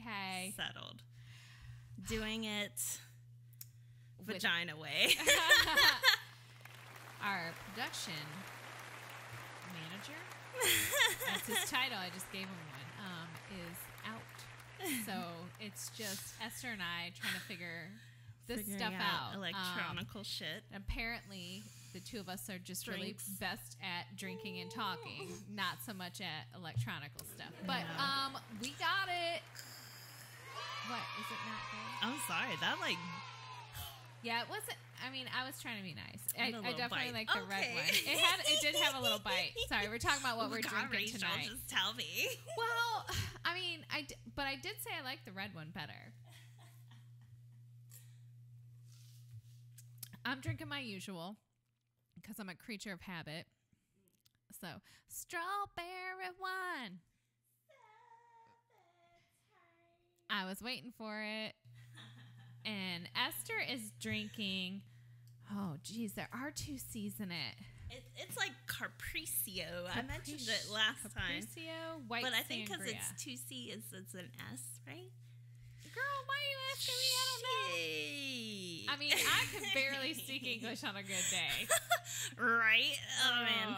hey. Settled. Doing it vagina way. Our production manager, that's his title, I just gave him one, is out. So it's just Esther and I trying to figure this stuff out. Electronical shit. Apparently, the two of us are just really best at drinking and talking, not so much at electronical stuff. But we got it. What? Is it not good? I'm sorry. That Yeah, it wasn't. I mean, I was trying to be nice. I definitely bite. like the red one. It did have a little bite. Sorry, we're talking about what we're drinking Rachel, tonight. Just tell me. Well, I mean, but I did say I like the red one better. I'm drinking my usual because I'm a creature of habit. So, strawberry wine. I was waiting for it. And Esther is drinking. Oh, geez, there are 2 C's in it. It's like Capriccio. I mentioned it last time. Capriccio, white But I think because sangria. it's 2C, it's an S, right? Girl, why are you asking me? I don't know. I mean, I can barely speak English on a good day. Right? Oh, man.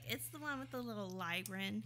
It's the one with the little ligrin.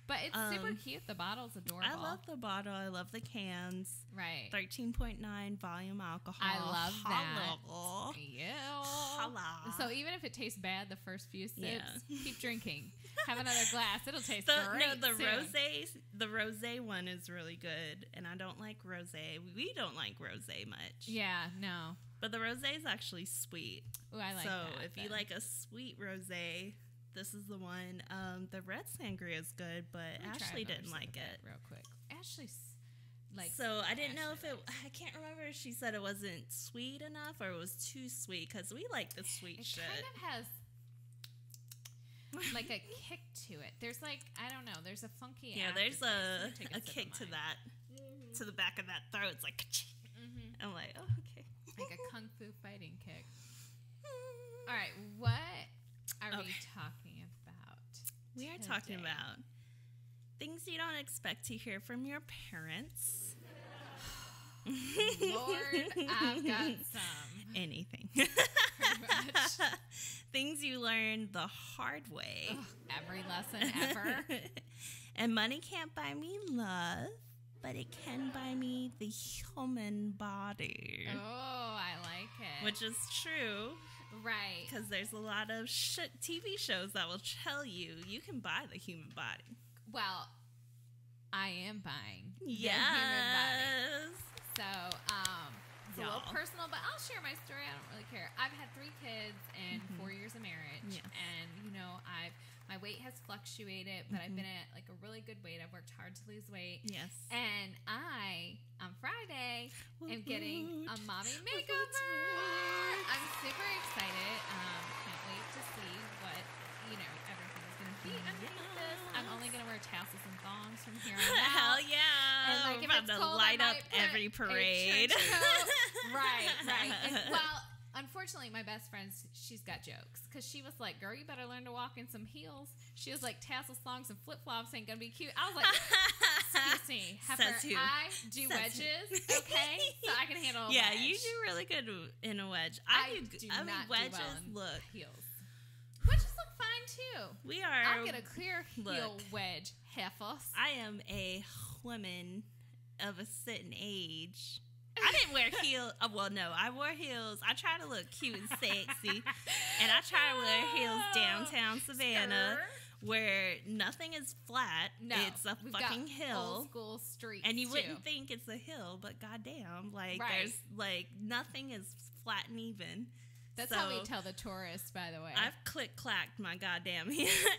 But it's super cute. The bottle's adorable. I love the bottle. I love the cans. Right. 13.9 volume alcohol. I love that. Hello. Yeah. Hello. So even if it tastes bad the first few sips, keep drinking. Have another glass. It'll taste great. No, the soon. rosé one is really good, and I don't like rosé. We don't like rosé much. Yeah, no. But the rosé is actually sweet. Ooh, I like that. So if you like a sweet rosé, this is the one. The red sangria is good, but Ashley didn't like it. Real quick. Ashley's like. So I didn't know if I can't remember if she said it wasn't sweet enough or it was too sweet, because we like the sweet shit. It kind of has like a kick to it. There's I don't know. There's a funky. Yeah, there's a kick to mine. that, to the back of that throat. It's like, I'm like, oh, okay. Like a kung fu fighting kick. All right, what are we talking about? We are talking about things you don't expect to hear from your parents. Lord, I've got some. Anything. Pretty much. Things you learn the hard way. Ugh, every lesson ever. And money can't buy me love, but it can buy me the human body. Oh, I like it. Which is true. Right. Because there's a lot of TV shows that will tell you can buy the human body. Well, I am buying the yes. human body. So, it's a little personal, but I'll share my story. I don't really care. I've had 3 kids and 4 years of marriage. Yes. And, my weight has fluctuated, but I've been at a really good weight. I've worked hard to lose weight. Yes. And on Friday, am getting a mommy makeover. I'm super excited. Can't wait to see what, everything is going to be underneath this. I'm only going to wear tassels and thongs from here on out. Hell yeah. And we're about to light up every parade. Right. And, well, unfortunately, my best friend, she's got jokes. Because she was like, girl, you better learn to walk in some heels. She was like, tassels, thongs, and flip-flops ain't going to be cute. I was like, excuse me, heifer, I do wedges, okay? So I can handle a wedge. Yeah, you do really good in a wedge. I mean, wedges look. Heels. Wedges look fine, too. We are. I'll get a clear heel wedge, heifers. I am a woman of a certain age. I didn't wear heels. Well, no, I wore heels. I try to look cute and sexy. And I try to wear heels downtown Savannah where nothing is flat. No, it's a fucking hill. Old school streets. And you wouldn't think it's a hill, but goddamn, there's nothing is flat and even. That's how we tell the tourists, by the way. I've click-clacked my goddamn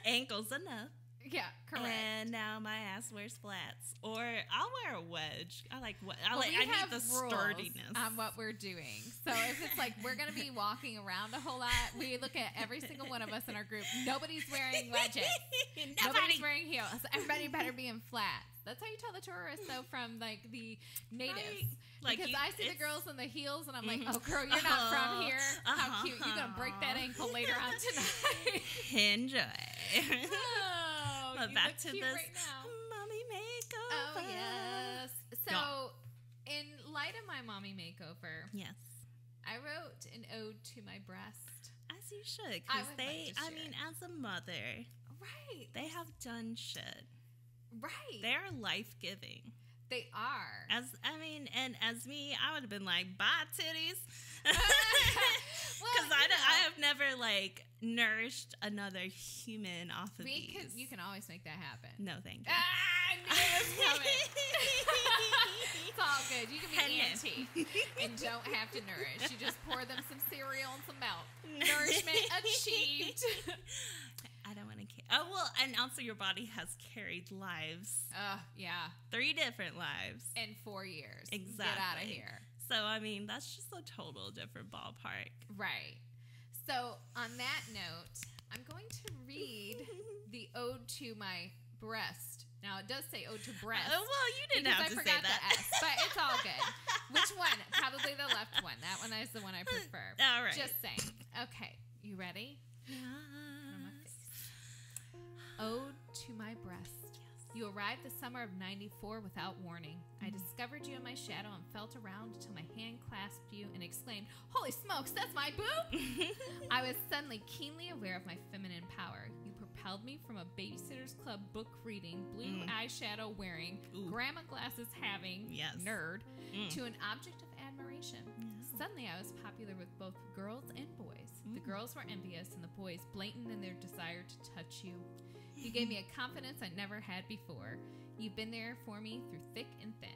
ankles enough. Yeah, correct. And now my ass wears flats. Or I'll wear a wedge. I need the sturdiness on what we're doing. So if it's like we're going to be walking around a whole lot, we look at every single one of us in our group. Nobody's wearing wedges. Nobody's wearing heels. Everybody better be in flats. That's how you tell the tourists, though, from the natives. Right. Because I see the girls in the heels, and I'm like, "Oh, girl, you're not from here. How cute! You're gonna break that ankle later on tonight." Enjoy. Oh, but back to this right now. mommy makeover. Oh yeah. mommy makeover. Yes. I wrote an ode to my breast. As you should, because as a mother, right, they have done shit. Right. They are life-giving. They are. As me, I would have been like, bye, titties. Because I have never, like, nourished another human off of these. You can always make that happen. No, thank you. I knew it was coming. It's all good. You can be auntie and don't have to nourish. You just pour them some cereal and some milk. Nourishment achieved. I don't want to care. Oh, well, and also your body has carried lives. Yeah. 3 different lives. In 4 years. Exactly. Get out of here. So, I mean, that's just a total different ballpark. Right. So, on that note, I'm going to read the ode to my breast. Now, it does say ode to breast. Oh, well, you didn't have to say that. I forgot the S, but it's all good. Which one? Probably the left one. That one is the one I prefer. All right. Just saying. Okay. You ready? Yeah. Ode to my breast. You arrived the summer of '94 without warning. I discovered you in my shadow and felt around until my hand clasped you and exclaimed, "Holy smokes, that's my boob!" I was suddenly keenly aware of my feminine power. You propelled me from a Babysitter's Club book reading, blue eyeshadow wearing, grandma glasses having, nerd, to an object of admiration. Suddenly I was popular with both girls and boys. The girls were envious and the boys blatant in their desire to touch you. You gave me a confidence I never had before. You've been there for me through thick and thin.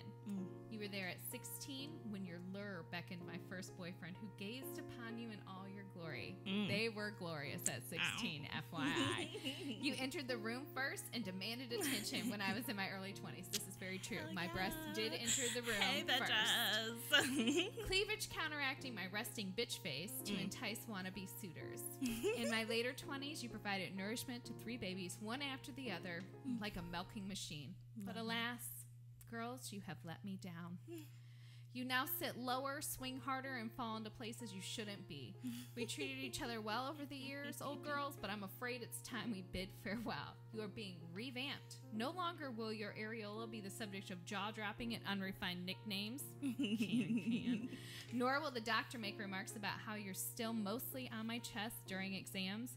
You were there at 16 when your lure beckoned my first boyfriend, who gazed upon you in all your glory. They were glorious at 16, FYI. You entered the room first and demanded attention when I was in my early 20s. This is very true. My breast did enter the room first. Cleavage counteracting my resting bitch face to entice wannabe suitors. In my later 20s, you provided nourishment to 3 babies, one after the other, like a milking machine. But alas, girls, you have let me down. You now sit lower, swing harder, and fall into places you shouldn't be. We treated each other well over the years, old girls, but I'm afraid it's time we bid farewell. You are being revamped. No longer will your areola be the subject of jaw-dropping and unrefined nicknames. Nor will the doctor make remarks about how you're still mostly on my chest during exams.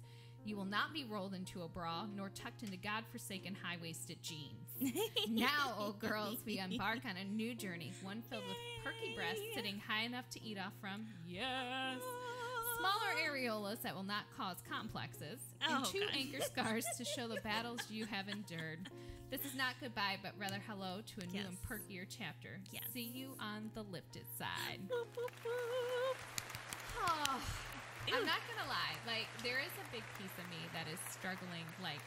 You will not be rolled into a bra, nor tucked into godforsaken high-waisted jeans. Now, old girls, we embark on a new journey, one filled with perky breasts sitting high enough to eat off from. Yes. Smaller areolas that will not cause complexes, and 2 anchor scars to show the battles you have endured. This is not goodbye, but rather hello to a new and perkier chapter. See you on the lifted side. Boop, boop, boop. Oh. I'm not gonna lie, like, there is a big piece of me that is struggling, like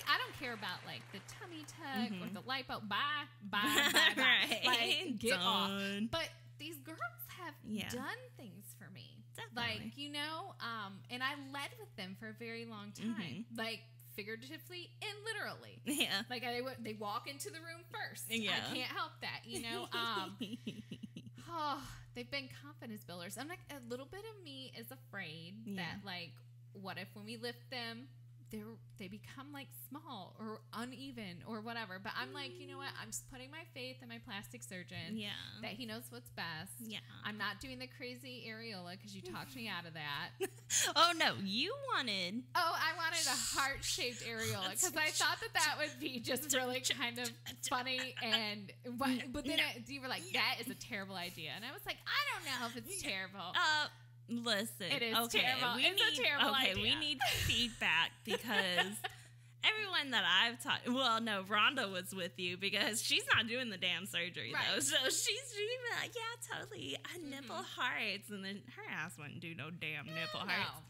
I don't care about, like, the tummy tuck or the lipo, bye, right. Like, get off. But these girls have done things for me. Definitely. Like, you know, and I led with them for a very long time, like, figuratively and literally. Yeah. Like, they walk into the room first. Yeah. I can't help that, you know. Oh, they've been confidence builders. I'm like, a little bit of me is afraid that, like, what if when we lift them, they become, like, small or uneven or whatever. But I'm like, you know what? I'm just putting my faith in my plastic surgeon that he knows what's best. Yeah. I'm not doing the crazy areola because you talked me out of that. Oh, no. You wanted... Oh, I wanted a heart-shaped areola because I thought that would be just really kind of funny. But then you were like, that is a terrible idea. And I was like, I don't know if it's terrible. Listen. It is terrible. It's a terrible idea. We need feedback because everyone that I've talked... Well, no, Rhonda was with you because she's not doing the damn surgery, though. So she's like, yeah, totally. Nipple hearts. And then her ass wouldn't do no damn nipple hearts.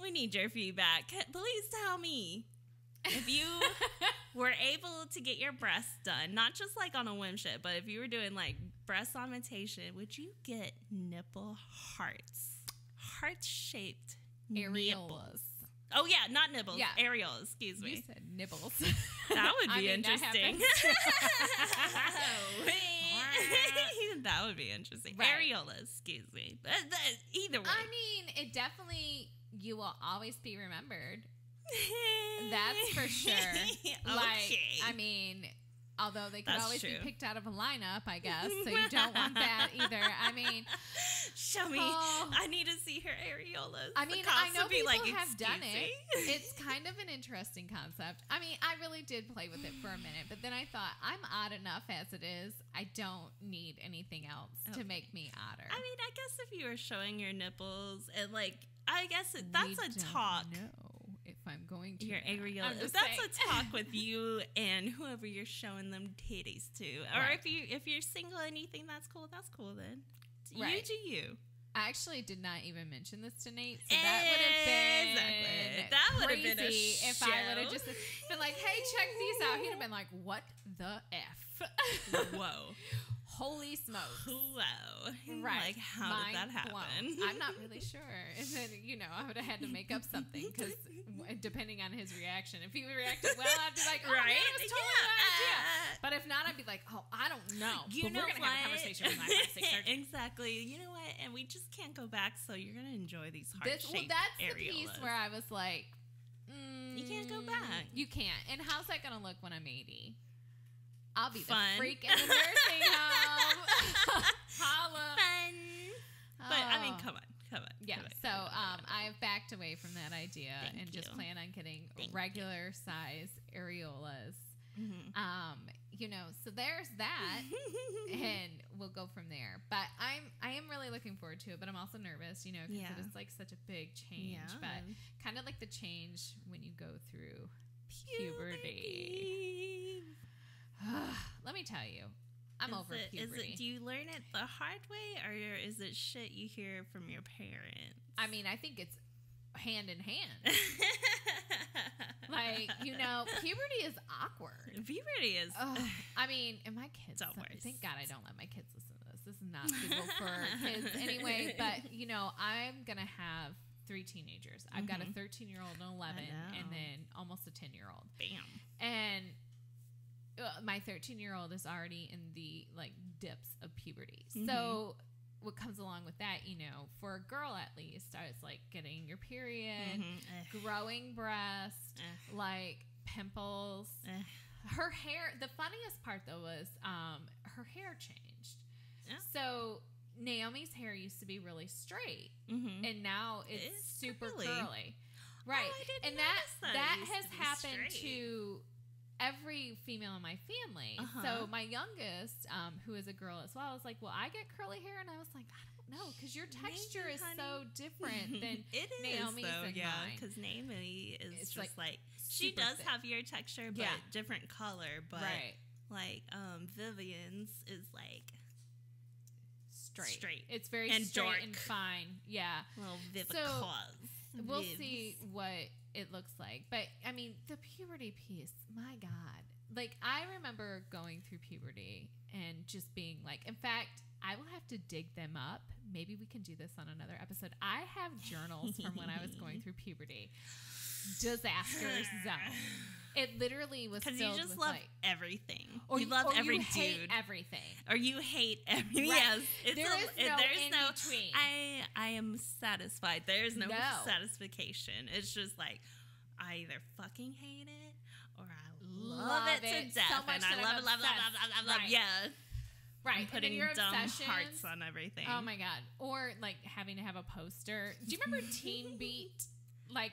We need your feedback. Please tell me if you were able to get your breasts done, not just like on a whim shit, but if you were doing like breast augmentation, would you get nipple hearts? Heart-shaped areolas. Oh, yeah, not nibbles. Yeah. Areolas, excuse me. You said nibbles. That would be interesting. That would be interesting. Right. Areolas, excuse me. Either way. I mean, it definitely, you will always be remembered. That's for sure. Okay. Like, I mean, Although they could That's always true. be picked out of a lineup, I guess. So you don't want that either. I mean, show me. I need to see her areolas. I mean, I know people like, have done it. It's kind of an interesting concept. I mean, I really did play with it for a minute, but then I thought, I'm odd enough as it is. I don't need anything else to make me odder. I mean, I guess if you were showing your nipples and like, I guess that's a talk. No. If I'm going to your areola, that's a talk with you and whoever you're showing them titties to, or right. if you're single and you think that's cool then. Right. You do you. I actually did not even mention this to Nate, so that would have been crazy if I would have just been like, "Hey, check these out." He'd have been like, "What the f?" Whoa. Holy smokes. Whoa. Right. Like, how did that happen? Blown. I'm not really sure. And then, I would have had to make up something because depending on his reaction, if he reacted well, I'd be like, oh, right? Man, it was totally my idea. But if not, I'd be like, oh, I don't know. We're going to have a conversation with my plastic surgeon. Exactly. You know what? And we just can't go back, so you're going to enjoy these heart-shaped that's areolas. The piece where I was like, you can't go back. You can't. And how's that going to look when I'm 80? I'll be Fun. the freak in the nursing home. Holla. Fun. But, I mean, come on. Yeah, so I've backed away from that idea and just plan on getting regular size areolas. Mm-hmm. So there's that, and we'll go from there. But I am really looking forward to it, but I'm also nervous, because it is like such a big change. Yeah. But kind of like the change when you go through puberty. Let me tell you, I'm over puberty. Do you learn it the hard way, or is it shit you hear from your parents? I mean, I think it's hand in hand. Like, puberty is awkward. Puberty is. I mean, and my kids. Thank God I don't let my kids listen to this. This is not suitable for kids anyway. But I'm gonna have 3 teenagers. I've got a 13-year-old, an 11, and then almost a 10-year-old. Bam. And my 13-year-old is already in the dips of puberty. So what comes along with that, for a girl at least, I was like getting your period, growing breast, like pimples. Her hair, the funniest part though was her hair changed. Yeah. So Naomi's hair used to be really straight, and now it's super curly. Right. Oh, and that has happened to every female in my family. So my youngest, who is a girl as well, was like, well, I get curly hair. And I was like, I don't know, because your texture is so different than Naomi's and mine. Because Naomi is just like she does have your texture, but different color. But Vivian's is like straight. It's very and straight dark and fine. Yeah. Little Vivicaws. So we'll see what it looks like. But I mean, the puberty piece, my God. Like, I remember going through puberty and just being like, in fact, I will have to dig them up. Maybe we can do this on another episode. I have journals from when I was going through puberty. Disaster zone. It literally was filled with, you just love everything. Or you love every dude. Hate everything. Or you hate everything. Right. Yes. There's no between. I am satisfied. There's no satisfaction. It's just like, I either fucking hate it or I love it to death. So much and I love it, love. Right. Yeah. Right. I'm putting dumb hearts on everything. Oh my God. Or like having to have a poster. Do you remember Teen Beat?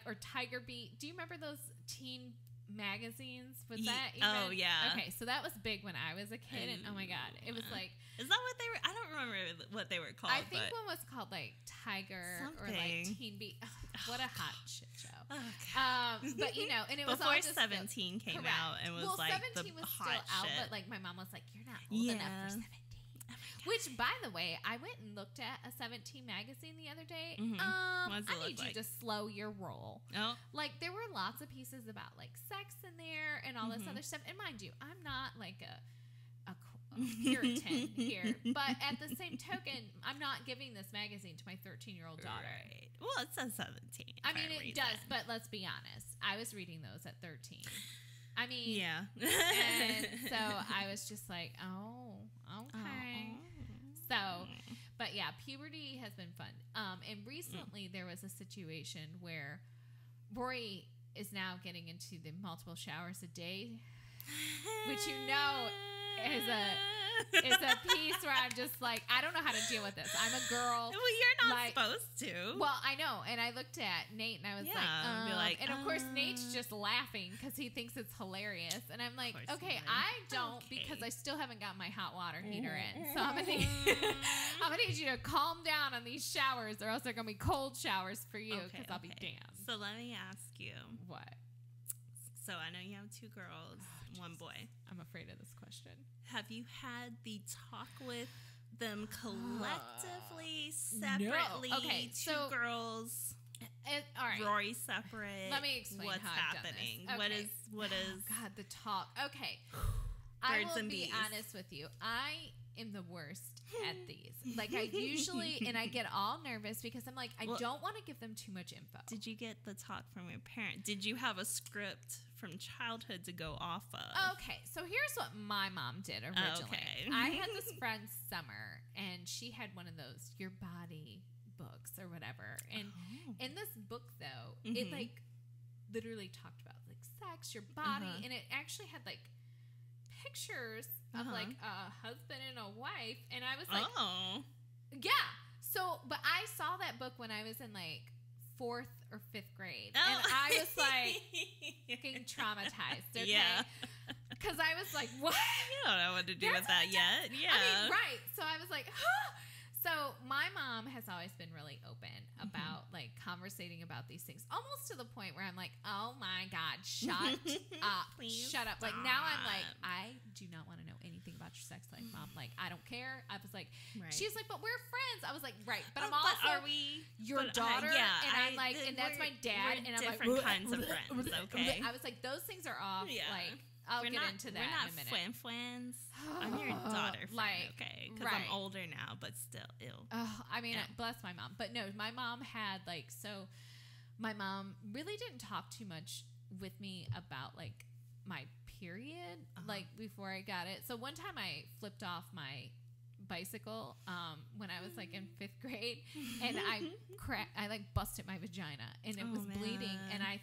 Or Tiger Beat? Do you remember those teen magazines? Was that even? Oh yeah. Okay, so that was big when I was a kid, and oh my God, it was like. Is that what they were? I don't remember what they were called. I think one was called like Tiger or like Teen Beat. Oh, what a hot shit show. Oh, but and it was before all just 17 came out and was like 17 the was hot still out, shit. but like my mom was like, "You're not old enough for 17." Which, by the way, I went and looked at a 17 magazine the other day. I need you to slow your roll. Oh. Like, there were lots of pieces about, like, sex in there and all this other stuff. And mind you, I'm not, like, a Puritan here. But at the same token, I'm not giving this magazine to my 13-year-old daughter. Right. Well, it says 17. I mean, it does, but let's be honest. I was reading those at 13. I mean, yeah. And so I was just like, oh, okay. So, but yeah, puberty has been fun. And recently there was a situation where Rory is now getting into the multiple showers a day which is a piece where I'm just like, I don't know how to deal with this. I'm a girl. Well, you're not supposed to. Well, I know. And I looked at Nate and I was and of course Nate's just laughing because he thinks it's hilarious. And I'm like, okay, I don't because I still haven't got my hot water heater in. So I'm gonna need you to calm down on these showers or else they're gonna be cold showers for you because I'll be damned. So let me ask you. What? So I know you have 2 girls, 1 boy. I'm afraid of this question. Have you had the talk with them collectively, separately? No. Okay, 2 girls. All right. Rory separate. Let me explain what's how happening. I've done this. Okay. What is? Oh, God, the talk. Okay. Birds I will and be bees. honest with you. I am the worst at these. Like, I usually, and I get all nervous because I'm like, I don't want to give them too much info. Did you get the talk from your parent? Did you have a script from childhood to go off of? Okay, so here's what my mom did originally. Okay. I had this friend, Summer, and she had one of those Your Body books or whatever. And in this book, though, it, like, literally talked about, like, sex, your body, and it actually had, like, pictures of like a husband and a wife, and I was like, yeah. So, but I saw that book when I was in like 4th or 5th grade, and I was like getting traumatized. Okay? Yeah, because I was like, what? You don't know what to do with that yet. Yeah, I mean, right. So I was like, huh. So my mom has always been really open about like conversating about these things, almost to the point where I'm like, oh my God, shut up. Please shut up. stop. Like now I'm like, I do not want to know anything about your sex life, Mom. Like, I don't care. I was like, she's like, but we're friends. I was like, right. But I'm also are we your daughter. And I'm like, and that's my dad. And I'm like, different kinds of friends. Okay. I was like, those things are off. Yeah. Like, I'll get into that in a minute. We're not friends. I'm your daughter friend, like, okay? Because I'm older now, but still ill. I mean, bless my mom. But no, my mom had, like, so my mom really didn't talk too much with me about, like, my period, like, before I got it. So one time I flipped off my bicycle when I was like in 5th grade, and I like busted my vagina, and it was bleeding, and I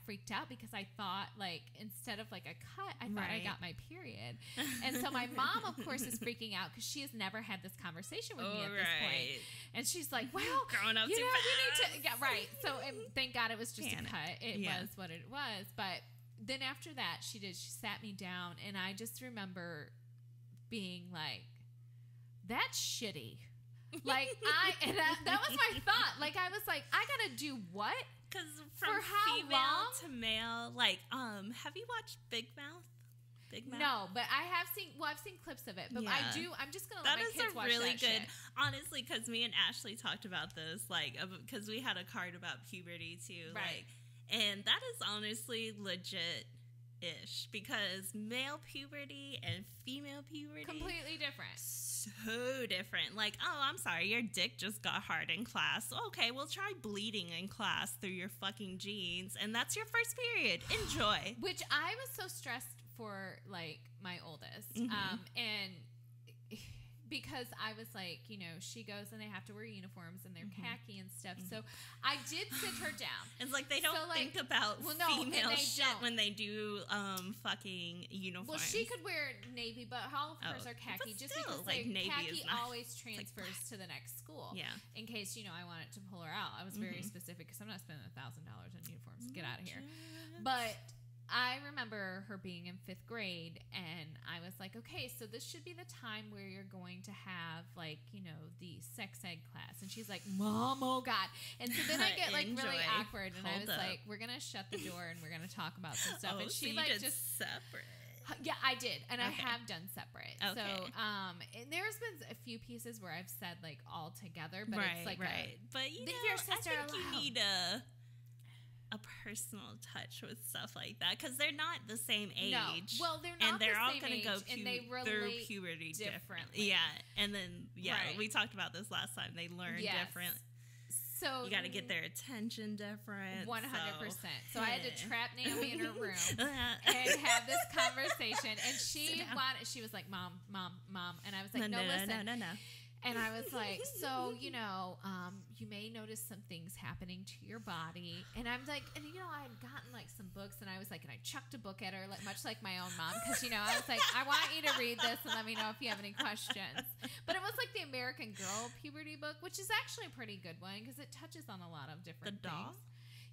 freaked out because I thought, like, instead of like a cut, I thought I got my period. And so my mom, of course, is freaking out because she has never had this conversation with me at this point, and she's like, well, growing up you too know, fast. you need to right. So thank God it was just a cut. It was what it was. But then after that, she sat me down, and I just remember being like, that's shitty. Like, that was my thought. Like, I was like, I gotta do what? Because from female to male, like, have you watched Big Mouth? No, but I've seen clips of it. But I'm just gonna let my kids watch that. That is a really good, honestly, because me and Ashley talked about this, like, because we had a card about puberty too, right? Like, and that is honestly legit. Because male puberty and female puberty completely different. So different. Like, oh, I'm sorry, your dick just got hard in class. Okay, well, try bleeding in class through your fucking jeans, and that's your first period. Enjoy. Which I was so stressed for, like, my oldest, and because I was like, you know, she goes and they have to wear uniforms and they're khaki and stuff. So I did sit her down. It's like they don't think about female shit when they do fucking uniforms. Well, she could wear navy, but all of hers are khaki, just because like, khaki always transfers to the next school. Yeah. In case, you know, I wanted to pull her out. I was very specific because I'm not spending $1,000 on uniforms. Get out of here. But I remember her being in 5th grade, and I was like, okay, so this should be the time where you're going to have, like, you know, the sex ed class. And she's like, Mom, oh God. And so then I get, like, really awkward, and I was like, we're going to shut the door, and we're going to talk about some stuff. And she, so like, just separate. Yeah, I did, and I have done separate. Okay. So, and there's been a few pieces where I've said, like, all together, but it's like but you know, your sister I think you need a personal touch with stuff like that because they're not the same age. No. Well, they're not, and they're the all same going to go and they through puberty differently. Yeah, and then we talked about this last time. They learn different. So you got to get their attention different. 100%. So I had to trap Naomi in her room and have this conversation. And she was like, Mom. And I was like, no, listen. No. And I was like, so, you may notice some things happening to your body. And I'm like, and I had gotten like some books, and I was like, and I chucked a book at her, like much like my own mom, because I was like, I want you to read this and let me know if you have any questions. But it was like the American Girl puberty book, which is actually a pretty good one because it touches on a lot of different things.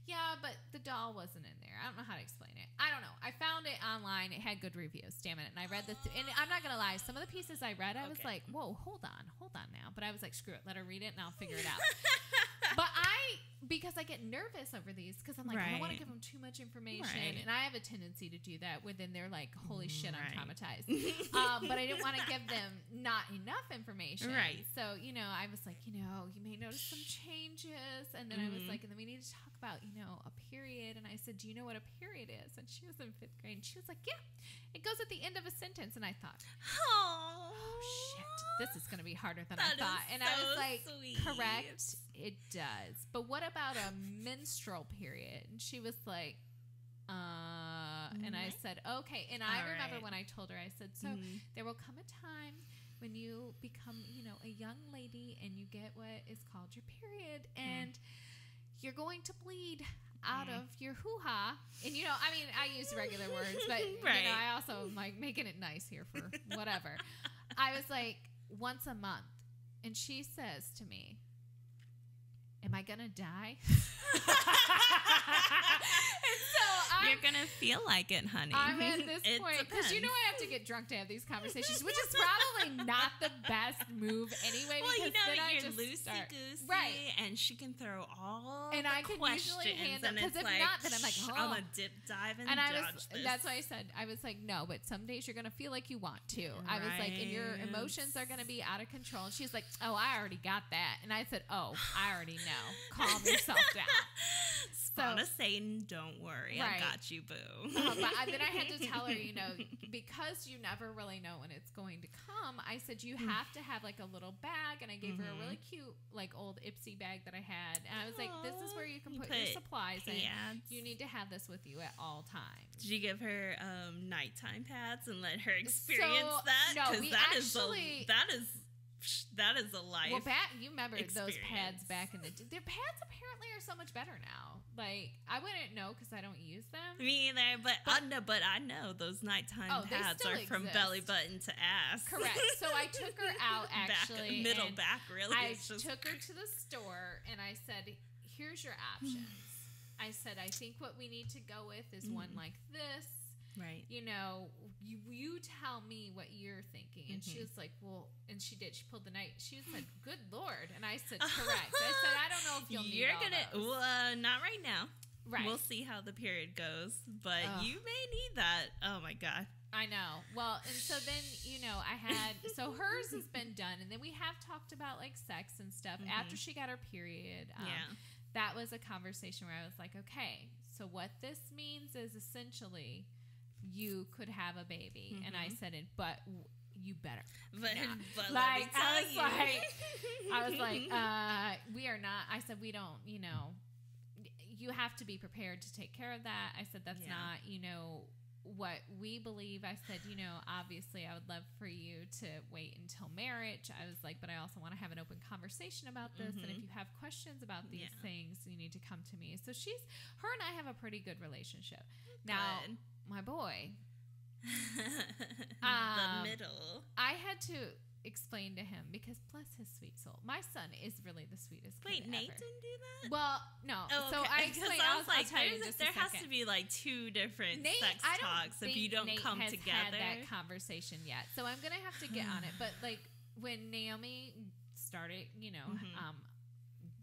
Yeah, but the doll wasn't in there. I don't know how to explain it. I don't know. I found it online. It had good reviews. Damn it. And I read this. And I'm not going to lie. Some of the pieces I read, I was like, whoa, hold on now. But I was like, screw it. Let her read it and I'll figure it out. But because I get nervous over these, because I'm like, I don't want to give them too much information. Right. And I have a tendency to do that within they're like, holy shit, I'm traumatized. But I didn't want to give them not enough information. Right. So, I was like, you may notice some changes. And then I was like, and then we need to talk about, a period. And I said, do you know what a period is? And she was in 5th grade. And she was like, yeah, it goes at the end of a sentence. And I thought, oh shit, this is going to be harder than I thought. And I was like, sweet. Correct, it does. But what about a menstrual period? And she was like, and I said, okay. And I remember when I told her, I said, so there will come a time when you become, a young lady and you get what is called your period, and you're going to bleed out of your hoo-ha. And, I use regular words, but, I also am, like, making it nice here for whatever. I was like, once a month. And she says to me, am I going to die? And so you're going to feel like it, honey. I'm at this point. Because I have to get drunk to have these conversations, which is probably not the best move anyway. Well, because you're loosey-goosey. Right. And she can throw all and the I can questions. Usually handle, because if like, not, then I'm like, I'm going to dip, dive, and dodge this. That's why I said, I was like, no, but some days you're going to feel like you want to. Right. I was like, and your emotions are going to be out of control. And she's like, oh, I already got that. And I said, oh, I already know. Calm yourself down. Spawn of Satan, don't worry. Right. I got you, boo. But then I had to tell her, because you never really know when it's going to come, I said, you have to have like a little bag. And I gave her a really cute, like old Ipsy bag that I had. And I was like, this is where you can put your supplies in. You need to have this with you at all times. Did you give her nighttime pads and let her experience that? No, we that actually... That is a life. Well, you remember those pads back in the day. Their pads apparently are so much better now. Like, I wouldn't know because I don't use them. Me either, but I know those nighttime pads are from belly button to ass. Correct. So I took her out actually. Back, really. I took her to the store and I said, here's your options. I said, I think what we need to go with is one like this. Right. You tell me what you're thinking. And she was like, well, and she did. She pulled the knife. She said, good Lord. And I said, correct. I said, I don't know if you'll need all those. Well, not right now. Right. We'll see how the period goes. But you may need that. Oh, my God. I know. Well, and so then, so hers has been done. And then we have talked about, like, sex and stuff. After she got her period. That was a conversation where I was like, okay, so what this means is essentially... you could have a baby. And I said it, but you better. But like, I was like, we are not. I said, we don't, you have to be prepared to take care of that. I said, that's not, what we believe. I said, obviously I would love for you to wait until marriage. I was like, but I also want to have an open conversation about this. And if you have questions about these things, you need to come to me. So her and I have a pretty good relationship. Now, my boy, the middle. I had to explain to him because bless his sweet soul, my son is really the sweetest kid ever. Nate didn't do that? Well, no. Oh, okay. So I explained. I was like, there has to be like two different sex talks if you don't come together. Had that conversation yet, so I'm gonna have to get on it. But like when Naomi started,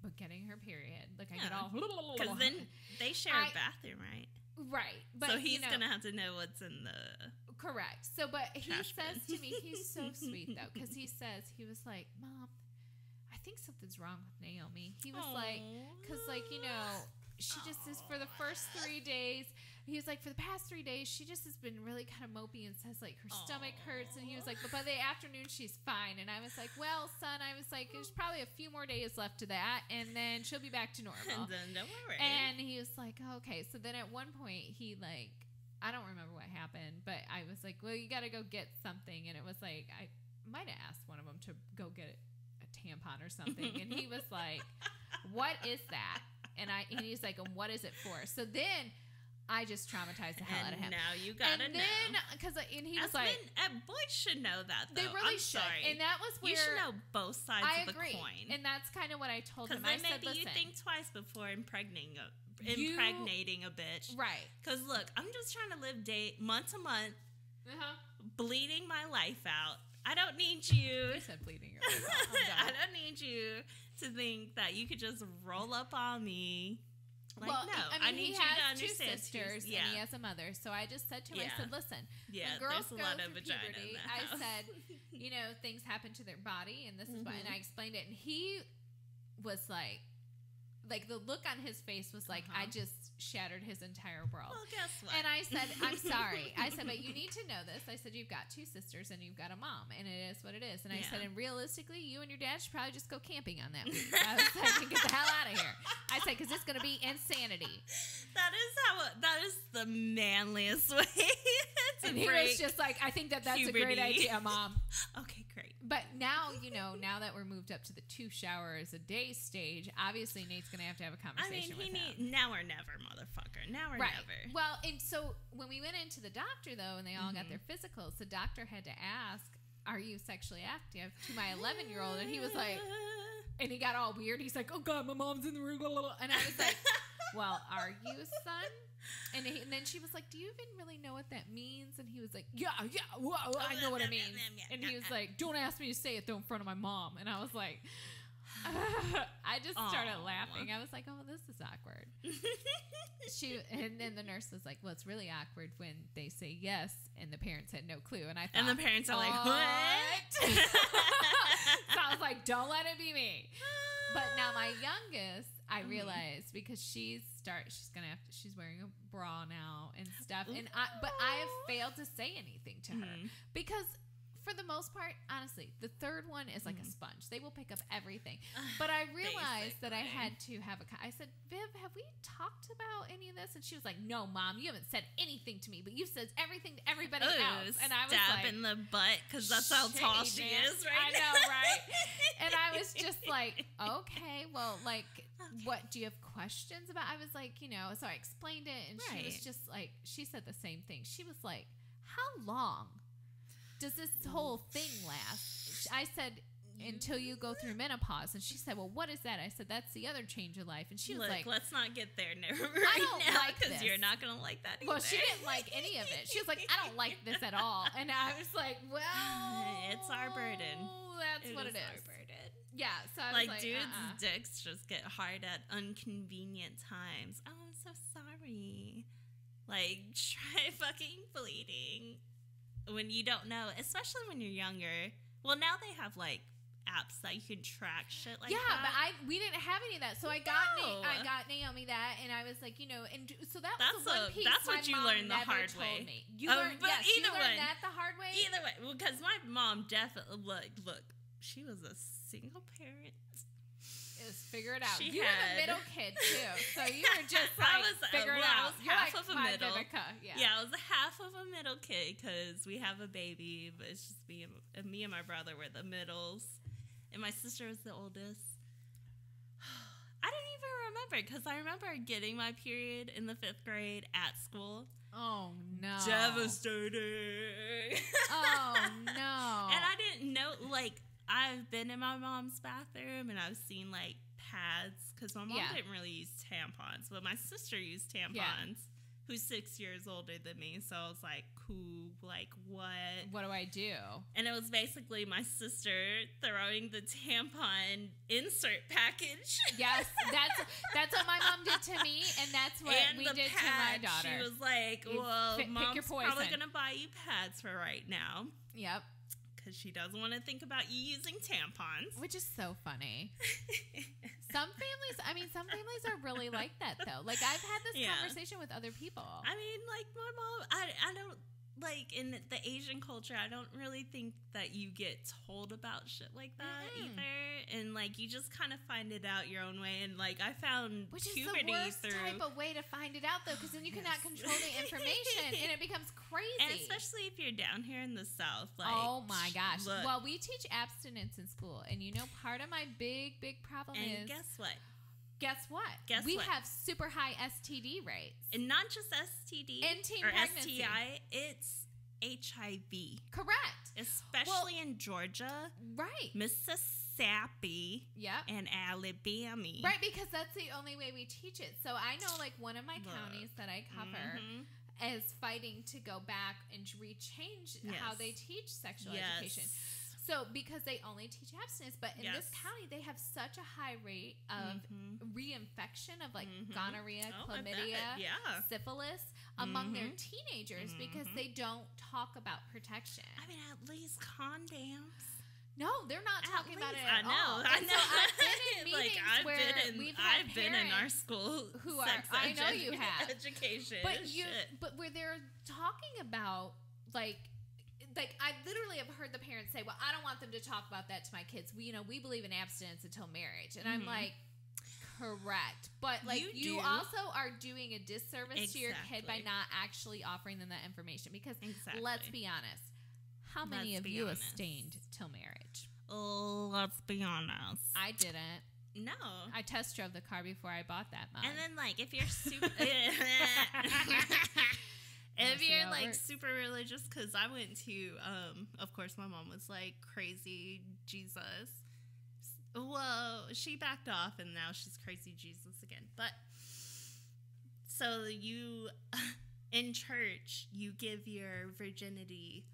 but getting her period, like I get all because then they share a bathroom, right? Right. But so he's going to have to know what's in the... Correct. So, but he says to me, he's so sweet, though, because he was like, Mom, I think something's wrong with Naomi. He was like, because, like, she just is for the first 3 days. He was like, for the past 3 days, she just has been really kind of mopey and says, like, her stomach hurts. And he was like, but by the afternoon, she's fine. And I was like, well, son, there's probably a few more days left to that. And then she'll be back to normal. And then don't worry. And he was like, oh, okay. So then at one point, he, like, I don't remember what happened, but I was like, well, you got to go get something. And it was like, I might have asked one of them to go get tampon or something. And he was like, what is that? And he's like, and what is it for? So then I just traumatized the hell out of him. Now you gotta know. And he was like, boys should know that, though. They really should. Sorry. And that was where you should know both sides of the coin. And that's kind of what I told him. I said, listen, you think twice before impregnating a bitch. Right. Because look, I'm just trying to live month to month, bleeding my life out. I don't need you. You said bleeding your life out. I don't need you to think that you could just roll up on me. Like, well, no, I need he you has to two understand sisters and he has a mother. So I just said to him, I said, listen, when girls go through puberty, I said, things happen to their body and this is why. And I explained it. And he was like the look on his face was like, I just shattered his entire world. Well, guess what? And I said, I'm sorry. I said, but you need to know this. I said, you've got two sisters and you've got a mom, and it is what it is. And I said, and realistically, you and your dad should probably just go camping on that week. I was like, get the hell out of here. I said, because it's going to be insanity. That is the manliest way to and he was just like, I think that's puberty. A great idea, Mom. Okay, great. But now, now that we're moved up to the 2 showers a day stage, obviously Nate's going to have a conversation with him. Now or never, motherfucker. Now or never. Well, and so when we went into the doctor, though, and they all got their physicals, the doctor had to ask, are you sexually active, to my 11-year-old? And he was like, and he got all weird. He's like, oh, God, my mom's in the room. And I was like, well, are you, son? And then she was like, do you even really know what that means? And he was like, yeah, well, I know what it means. And he was like, don't ask me to say it, though, in front of my mom. And I was like, I just started laughing. I was like, oh, this is awkward. And then the nurse was like, well, it's really awkward when they say yes and the parents had no clue. And I thought, and the parents are like, what? So I was like, don't let it be me. But now my youngest, I realized, because she's wearing a bra now and stuff, and but I have failed to say anything to her because, for the most part, honestly, the third one is like a sponge. They will pick up everything. But I realized that I had to have I said, Viv, have we talked about any of this? And she was like, no, Mom, you haven't said anything to me, but you've said everything to everybody else. And I was like, in the butt, because that's how tall she is, right? I know, right? And I was just like, okay, well, like, what, do you have questions about? I was like, so I explained it, and she was just like, she said the same thing. She was like, how long does this whole thing last? I said, until you go through menopause. And she said, well, what is that? I said, that's the other change of life. And she was like, let's not get there now, because you're not going to like that either. Well, she didn't like any of it. She was like, I don't like this at all. And I was like, well, it's our burden. That's what it is. Our burden. Yeah, so I was like, dudes' dicks just get hard at inconvenient times. Oh, I'm so sorry. Try fucking bleeding when you don't know, especially when you're younger. Well, now they have apps that you can track shit like that. Yeah, but we didn't have any of that. So I got Naomi that, and I was like, and so that's the one piece that's what you learned the hard way. Me. You learned that the hard way. Either way, because my mom definitely look. She was a single parent. Figure it out. You were the middle kid too, so you were just figure it out. I was half of a middle. Vivica. Yeah, I was half of a middle kid because we have a baby, but it's just me and my brother were the middles, and my sister was the oldest. I don't even remember, because I remember getting my period in the 5th grade at school. Oh no! Devastating. Oh no! And I didn't know, I've been in my mom's bathroom and I've seen pads, because my mom didn't really use tampons, but my sister used tampons, who's 6 years older than me. So I was like, cool, what do I do? And it was basically my sister throwing the tampon insert package. Yes, that's what my mom did to me, and that's what we did to my daughter. She was like, well, Mom's probably going to buy you pads for right now. Yep. Because she doesn't want to think about you using tampons. Which is so funny. Some families are really like that, though. I've had this conversation with other people. I mean, my mom, I don't, in the Asian culture, I don't really think that you get told about shit like that either. And, you just kind of find it out your own way. And, I found Which puberty is the worst type of way to find it out, though, because then you cannot control the information, and it becomes crazy. And especially if you're down here in the South. Like, oh my gosh. Look. Well, we teach abstinence in school. And part of my big problem is. Guess what? We have super high STD rates. And not just STD and teen or pregnancy. STI, it's HIV. Correct. Especially in Georgia. Right. Mississippi. Yep. And Alabama. Right, because that's the only way we teach it. So I know like one of my counties that I cover is fighting to go back and rechange how they teach sexual education. So, because they only teach abstinence, but in this county, they have such a high rate of reinfection of like gonorrhea, chlamydia, syphilis among their teenagers because they don't talk about protection. I mean, at least condoms. No, they're not talking about it at all. I know. So I've been in meetings where we've had I've been in our school who are. I know you have education, but where they're talking about like I literally have heard the parents say, "Well, I don't want them to talk about that to my kids. We believe in abstinence until marriage," and I'm like, correct, but like you also are doing a disservice to your kid by not actually offering them that information because let's be honest. How many of you abstained till marriage? Let's be honest. I didn't. No. I test drove the car before I bought that mug. And then, like, if you're super... if you're, like, super religious, because I went to... of course, my mom was, like, crazy Jesus. Well, she backed off, and now she's crazy Jesus again. But... So, you... in church, you give your virginity...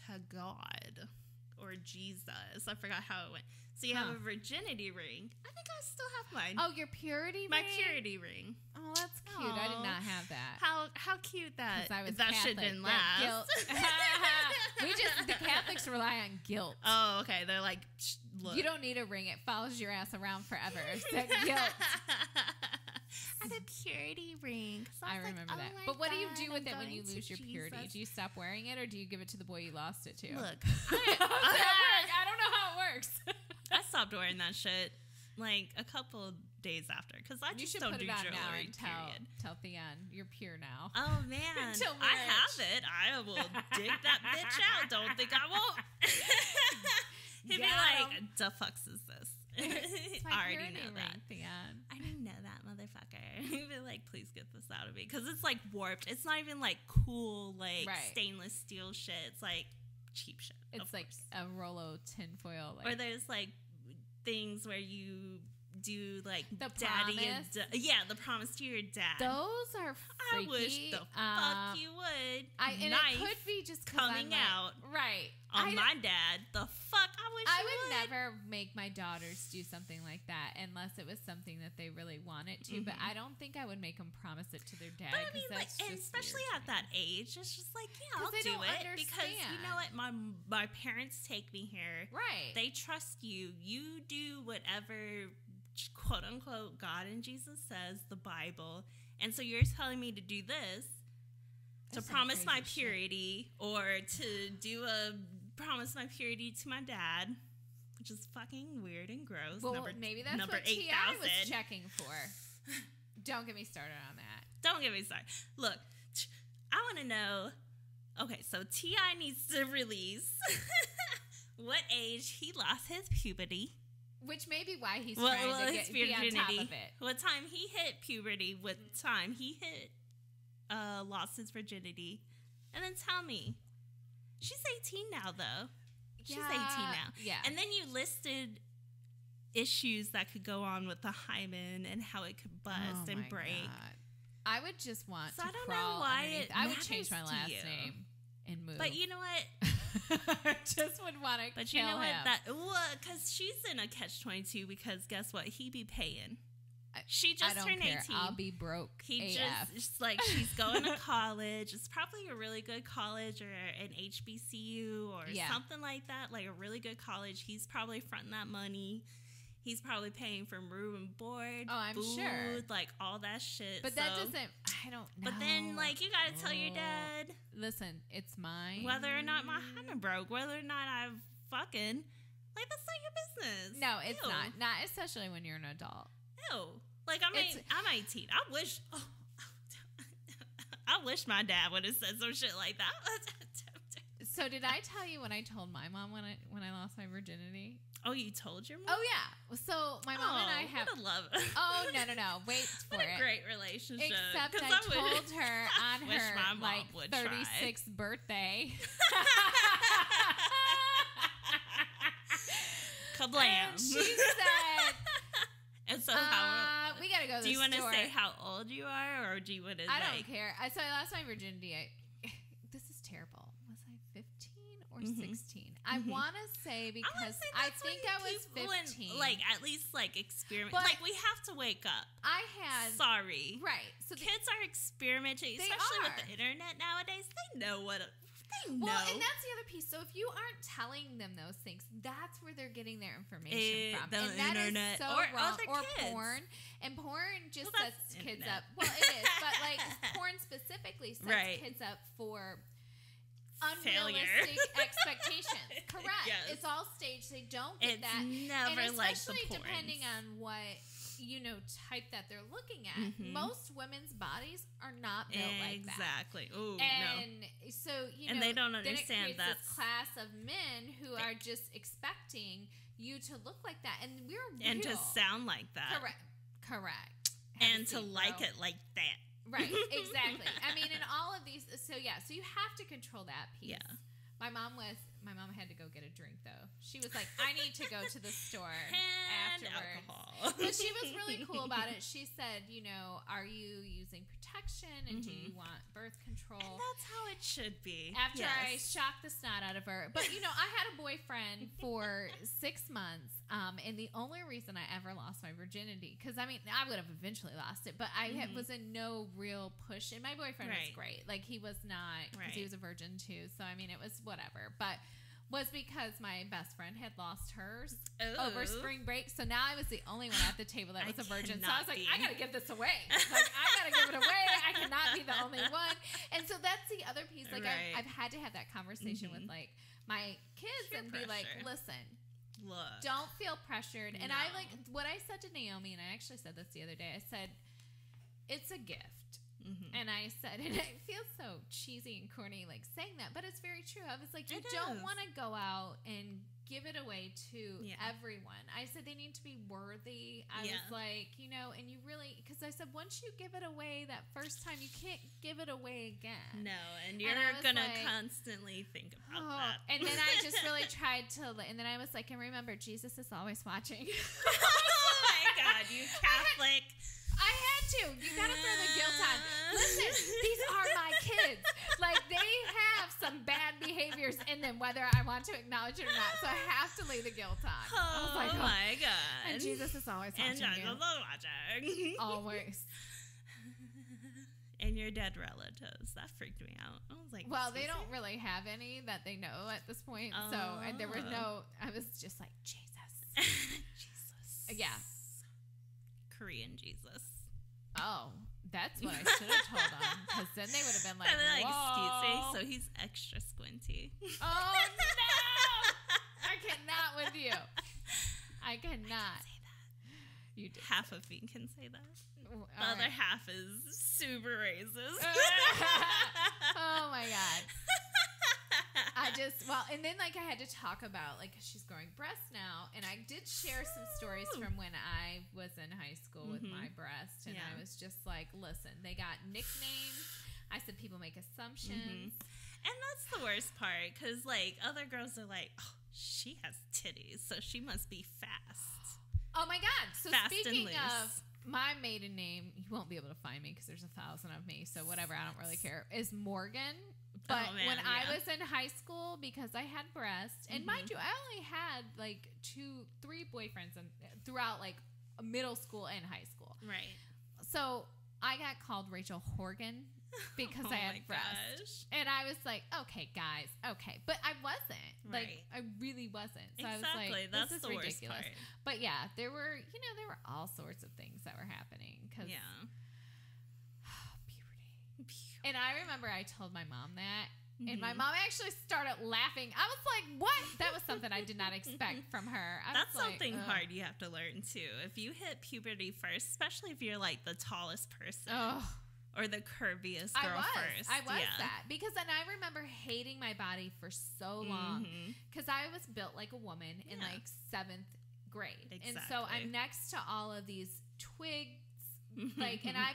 to God or Jesus. I forgot how it went. So you have a virginity ring. I think I still have mine. Oh, your purity ring? My purity ring. Oh, that's cute. I did not have that. How cute that. I was that Catholic, shit didn't last. Guilt. The Catholics rely on guilt. Oh, okay. They're like, look. You don't need a ring. It follows your ass around forever. It's that guilt. I had a purity ring. I remember that. But what do you do with it when you lose your purity? Do you stop wearing it or do you give it to the boy you lost it to? Look. I don't know how it works. I stopped wearing that shit like a couple days after because I just don't do jewelry. Tell Theon you're pure now. Oh man, I have it. I will dig that bitch out. Don't think I won't. He'd be like, "The fucks is this?" I already know that. Theon. I didn't know that, motherfucker. He'd be like, "Please get this out of me," because it's like warped. It's not even like cool, like stainless steel shit. It's like cheap shit. It's like a Rolo tinfoil. Or there's like things where you do like the daddy promise. The promise to your dad. Those are freaky. I wish the fuck you would. And it could be just coming out right on my dad. The fuck I wish I would never make my daughters do something like that unless it was something that they really wanted to. But I don't think I would make them promise it to their dad. But I mean, like, and especially at that age, it's just like, yeah, I'll do it because you know what, my parents take me here. Right. They trust you. You do whatever, quote unquote, God and Jesus says, the Bible, and so you're telling me to do this. To promise my purity or to do a promise my purity to my dad, which is fucking weird and gross. Well, maybe that's what T.I. was checking for. Don't get me started on that. Don't get me started. Look, I want to know. Okay, so T.I. needs to release what age he lost his puberty. Which may be why he's trying to be on top of it. What time he hit puberty, what time he hit lost his virginity, and then tell me. She's 18 now, though. She's 18 now. Yeah. And then you listed issues that could go on with the hymen and how it could bust and break. God. I would just want to I don't crawl know why underneath. I would change my last name and move. But you know what? I just would want to But you know what? Because she's in a catch-22 because guess what? He be paying. She just turned 18. I'll be broke. He just like she's going to college. It's probably a really good college or an HBCU or something like that. Like a really good college. He's probably fronting that money. He's probably paying for room and board. Oh, I'm food, sure. like all that shit. But that doesn't. I don't know. But then, like, you gotta tell your dad. Listen, it's mine. Whether or not my hymen broke, whether or not I've fucking, like, that's not your business. No, it's not. Not especially when you're an adult. Ew. Like, I'm 18. I wish. I wish my dad would have said some shit like that. So did I tell you when I told my mom when I lost my virginity? Oh, you told your mom? Oh yeah. So my mom and I have. What a love. Oh no! Wait for what a it. great relationship. Except I told her on her like 36th birthday. Kablam! And she said. And so how? We gotta go to the store. Do you want to say how old you are, or do you want to? I don't care. So I lost my virginity. This is terrible. Was I 15 or 16? I want to say because I think I was 15. Like at least like experiment. But like we have to wake up. I had right. So kids are experimenting, especially with the internet nowadays. They know what. Well, and that's the other piece. So if you aren't telling them those things, that's where they're getting their information from. The and that internet is so wrong. Or porn. And porn just sets kids up. Well, it is. But like porn specifically sets kids up for unrealistic expectations. Correct. Yes. It's all staged. They don't get that. Never and like the especially depending on what type that they're looking at. Most women's bodies are not built like that. Exactly. Ooh, and so and they don't understand that this class of men who are just expecting you to look like that, and we're real. And to sound like that. Correct. And to like it like that. Right, exactly. I mean, in all of these, so you have to control that piece. Yeah. My mom had to go get a drink though. She was like, I need to go to the store afterwards. Alcohol. But she was really cool about it. She said, are you using protection and do you want birth control? And that's how it should be. After I shocked the snot out of her. But I had a boyfriend for 6 months. And the only reason I ever lost my virginity, because I would have eventually lost it, but I was in no real push. And my boyfriend was great. Like he was not, because he was a virgin too. So it was whatever. But was because my best friend had lost hers over spring break. So now I was the only one at the table that was a virgin. So I was like, I got to give this away. Like, I got to give it away. I cannot be the only one. And so that's the other piece. Like, I've had to have that conversation with, like, my kids and be like, listen. Look. Don't feel pressured. And I, like, what I said to Naomi, and I actually said this the other day, I said, it's a gift. And I said, and it feels so cheesy and corny, like saying that, but it's very true. I was like, you don't want to go out and give it away to everyone. I said they need to be worthy. I was like, and you really, because I said once you give it away that first time, you can't give it away again. No, and you're gonna constantly think about that. And then I just really tried to, and then I was like, and remember, Jesus is always watching. Oh my God, you Catholic. I had to. You gotta throw the guilt on. Listen, these are my kids. Like, they have some bad behaviors in them, whether I want to acknowledge it or not. So I have to lay the guilt on. I was like, my God. And Jesus is always watching you. Watching. Always. And your dead relatives. That freaked me out. I was like, well, they don't really have any that they know at this point. So, and there was I was just like, Jesus. Jesus. Yeah. Korean Jesus. Oh, that's what I should have told them, because then they would have been like, excuse me, so he's extra squinty. Oh, no! I cannot with you. I cannot. I can say that. You did. Half of me can say that. The other half is super racist. Oh, my God. And then, like, I had to talk about, like, she's growing breasts now, and I did share some stories from when I was in high school with my breast, and I was just like, listen, they got nicknames. I said people make assumptions. And that's the worst part, because, like, other girls are like, oh, she has titties, so she must be fast. Oh, my God. So fast speaking of my maiden name, you won't be able to find me because there's 1,000 of me, so whatever, I don't really care, is Morgan. But when I was in high school, because I had breasts, and mind you, I only had like 2-3 boyfriends throughout like middle school and high school. Right. So I got called Rachel Horgan because I had breasts. And I was like, okay, guys, okay. But I wasn't. Like, I really wasn't. So I was like, this is ridiculous. But yeah, there were all sorts of things that were happening. Puberty. And I remember I told my mom that, and my mom actually started laughing. I was like, what? That was something I did not expect from her. That's something hard you have to learn, too. If you hit puberty first, especially if you're, like, the tallest person. or the curviest girl first. I was that. Because then I remember hating my body for so long. Because I was built like a woman in like 7th grade. Exactly. And so I'm next to all of these twigs. Like, and I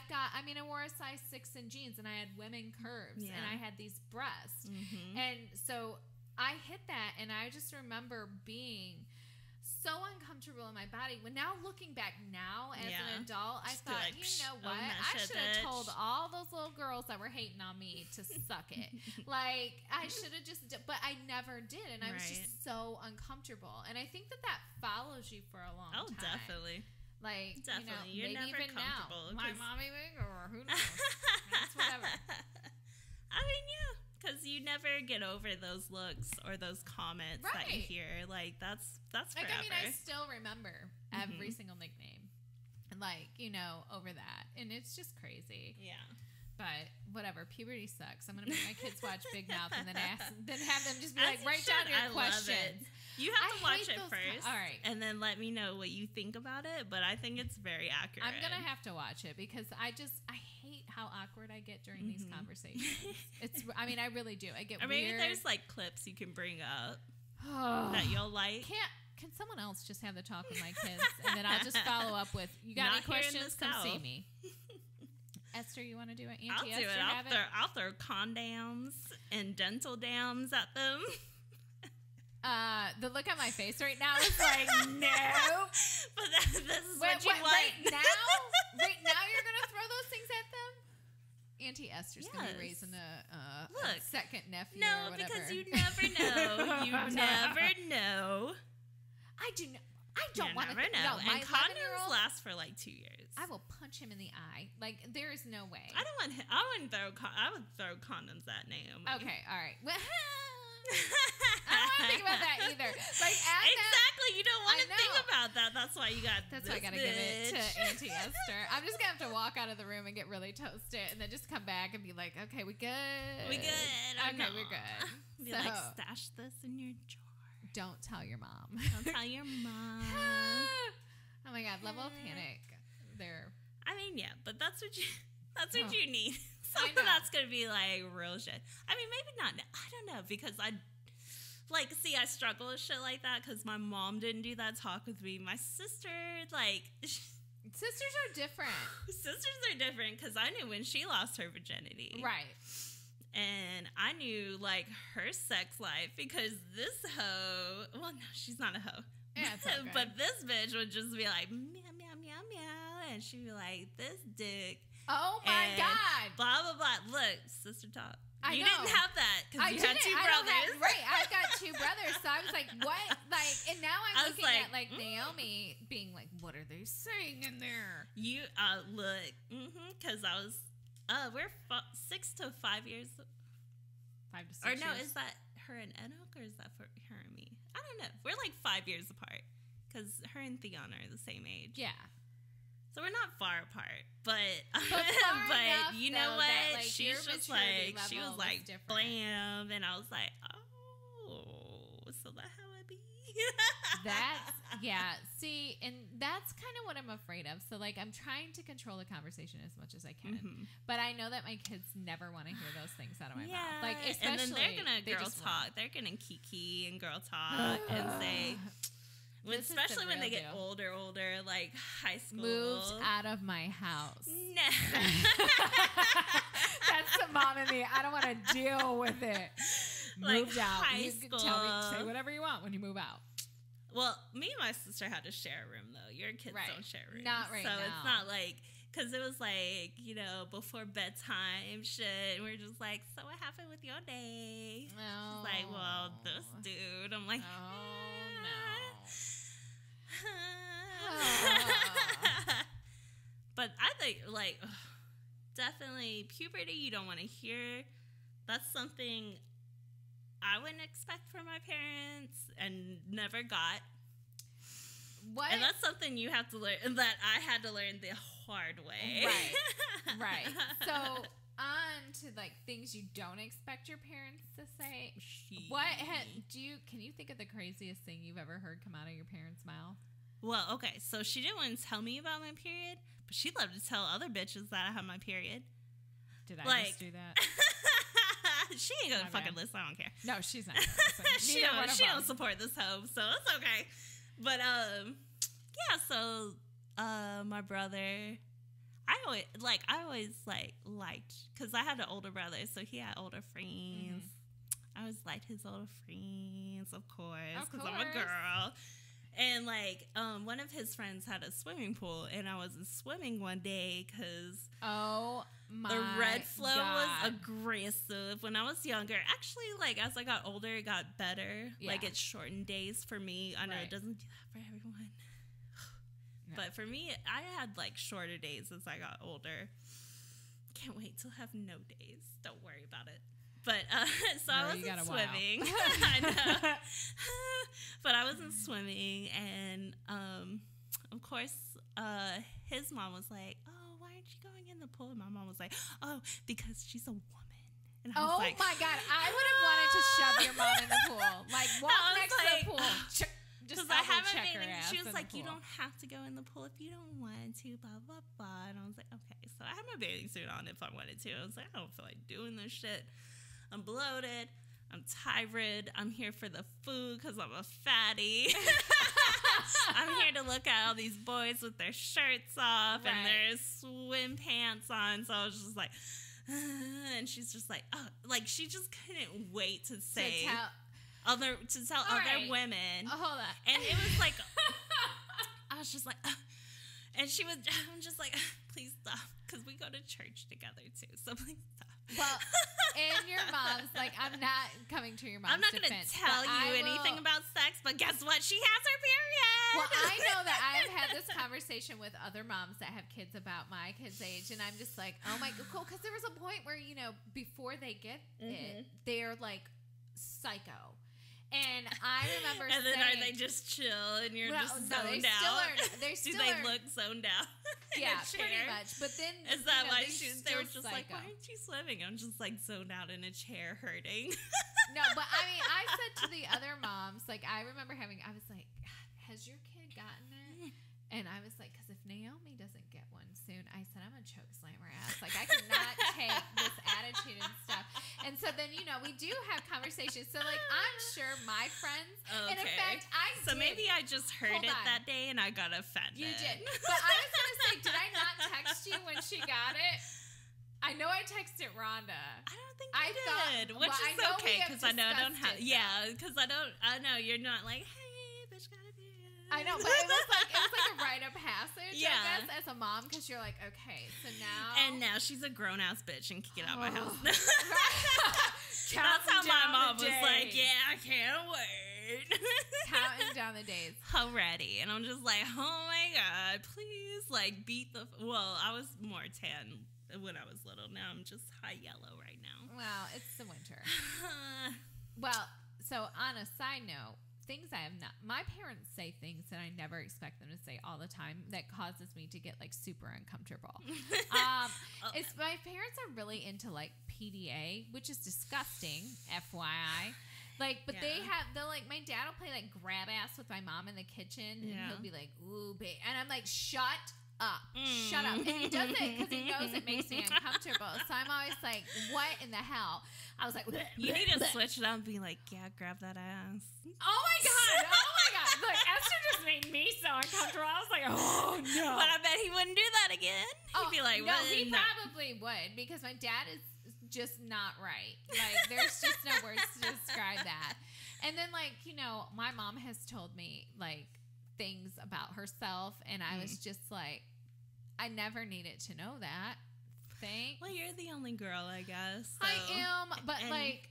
wore a size 6 in jeans, and I had women curves, and I had these breasts. And so I hit that, and I just remember being so uncomfortable in my body. When now looking back now as an adult, I thought, like, you know what? I should have told all those little girls that were hating on me to suck it. Like, I should have just, but I never did. And I was just so uncomfortable. And I think that follows you for a long time. Oh, definitely. Like, definitely. You know, You're maybe never even comfortable. now, my mommy big, or who knows? That's whatever. I mean, yeah. Because you never get over those looks or those comments that you hear. Like, that's forever. Like, I mean, I still remember every single nickname. Like, you know, over that. And it's just crazy. Yeah. But whatever. Puberty sucks. I'm going to make my kids watch Big Mouth and then have them just be like, write down your questions. You have to watch it first. All right. And then let me know what you think about it. But I think it's very accurate. I'm going to have to watch it because I hate how awkward I get during these conversations. I really do. I get weird. Maybe there's like clips you can bring up that you'll like. Can someone else just have the talk with my kids? And then I'll just follow up with, you got any questions? Come see me. Esther, you want to do it? I'll do it. I'll throw condoms and dental dams at them. The look on my face right now is like, no. But this is what you want. Right now you're going to throw those things at them? Auntie Esther's going to be raising a second nephew or whatever. No, because you never know. You never know. I don't want to. No, and condoms last for like 2 years. I will punch him in the eye. Like, there is no way. I would throw condoms at Naomi. Okay, all right. Well, I don't want to think about that either. Like, you don't want to think about that. That's why you got. That's why I gotta give it to Auntie Esther. I'm just gonna have to walk out of the room and get really toasted, and then just come back and be like, "Okay, we good. We good. Okay, we're good." Be like, stash this in your drawer. Don't tell your mom. Don't tell your mom. Oh my God, level of panic there. I mean, yeah, but that's what you need. Something that's gonna be like real shit. I mean, maybe not. I don't know, because I struggle with shit like that because my mom didn't do that talk with me. My sister, sisters are different. Sisters are different because I knew when she lost her virginity, right? And I knew like her sex life because this hoe. Well, no, she's not a hoe. Yeah, it's okay. But this bitch would just be like meow meow meow meow, and she'd be like, "This dick." Oh my God! Blah blah blah. Look, sister talk. You didn't have that because you had 2 brothers. Right, I've got 2 brothers, so I was like, what? Like, and now I'm looking at like Naomi being like, what are they saying in there? You look, because I was, we're 6 to 5 years. 5 to 6 or years. no, is that her and Enoch, or is that for her and me? I don't know. We're like 5 years apart because her and Theon are the same age. Yeah. So we're not far apart, but you know what? That, like, She's just like, she was like, blam, and I was like, oh, so that's how I be. See, and that's kind of what I'm afraid of. So like, I'm trying to control the conversation as much as I can, but I know that my kids never want to hear those things out of my mouth. Like, especially, and then they're gonna girl talk. They're gonna kiki and girl talk and say. Especially when they get older, like high school. Moved out of my house. No. That's the mom in me. I don't want to deal with it. Moved out. High you school. Can tell me, say whatever you want when you move out. Well, me and my sister had to share a room, though. Your kids don't share rooms. Not right now. So it's not like, because it was like, you know, before bedtime shit. And we're just like, so what happened with your day? Oh. She's like, well, this dude. I'm like, oh, no. But I think, like, definitely puberty, you don't want to hear. That's something I wouldn't expect from my parents and never got. What? And that's something you have to learn, that I had to learn the hard way. Right. So, on to, like, things you don't expect your parents to say. Can you think of the craziest thing you've ever heard come out of your parents' mouth? Well, okay, so she didn't want to tell me about my period, but she loved to tell other bitches that I had my period. Did I like, just do that? She ain't gonna fucking listen. I don't care. No, she's not gonna listen. She don't support this hoe, so it's okay. But yeah. So my brother, I always liked because I had an older brother, so he had older friends. I always liked his older friends, of course, because I'm a girl. And like one of his friends had a swimming pool, and I wasn't swimming one day because the red flow was aggressive when I was younger. Actually, like as I got older, it got better. Yeah. Like it shortened days for me. I know it doesn't do that for everyone. No. But for me, I had like shorter days as I got older. Can't wait till I have no days. Don't worry about it. But so I wasn't swimming. I know. But I wasn't swimming, and of course, his mom was like, "Oh, why aren't you going in the pool?" And my mom was like, "Oh, because she's a woman." And I was like, my God, I would have wanted to shove your mom in the pool, like walk next to the pool. Just I haven't been. She was like, "You don't have to go in the pool if you don't want to." Blah blah blah. And I was like, "Okay." So I had my bathing suit on if I wanted to. I was like, "I don't feel like doing this shit. I'm bloated. I'm tired. I'm here for the food because I'm a fatty. I'm here to look at all these boys with their shirts off and their swim pants on." So I was just like, and she's just like, oh, like she just couldn't wait to say other women. Hold on. And it was like, I was just like, and I'm just like, please stop, because we go to church together too. So please stop. Well, and your mom's like, I'm not coming to your mom's I'm not going to tell you anything about sex, but guess what? She has her period. Well, I know that I've had this conversation with other moms that have kids about my kids' age, and I'm just like, oh my God, cool. Because there was a point where, before they get it, they're like psycho. And I remember and then are they just chill and you're just zoned out? Do they look zoned out? Yeah, pretty much. But then is that why they were just like, why aren't you swimming? I'm just like zoned out in a chair hurting. No, but I mean, I said to the other moms, like I remember I was like, has your kid gotten it? And I was like, because if Naomi doesn't get one soon, I said, I'm going to choke slam her ass. Like, I cannot take this attitude and stuff. And so then, we do have conversations. So, like, I'm sure my friends, and in fact, So maybe I just heard it that day and I got offended. You did. But I was going to say, did I not text you when she got it? I know I texted Rhonda. I don't think I did. Which is okay, because I know I don't have, because I know you're not like, hey, bitch, got it. I know, but it was like a rite of passage, I guess, as a mom, because you're like, okay, so now. And now she's a grown ass bitch and can get out of my house. That's how my mom was like, yeah, I can't wait. Counting down the days. How ready? And I'm just like, oh my God, please, like, beat the. Well, I was more tan when I was little. Now I'm just high yellow right now. Well, it's the winter. Well, so on a side note, things I have not. My parents say things that I never expect them to say all the time that causes me to get like super uncomfortable. It's my parents are really into like PDA, which is disgusting, FYI. Like, but they'll like, my dad will play like grab ass with my mom in the kitchen, and he'll be like, "Ooh, babe," and I'm like, "Shut up, shut up." And he does it because he knows it makes me uncomfortable. So I'm always like, "What in the hell?" I was like, you need to switch it up and be like, yeah, grab that ass. Oh my God. Look, Esther just made me so uncomfortable. I was like, oh no. But I bet he wouldn't do that again. He'd be like, no, he probably would, because my dad is just not right. Like, there's just no words to describe that. And then, like, my mom has told me like things about herself, and I was just like, I never needed to know that. Well, you're the only girl, I guess. So. I am, but like,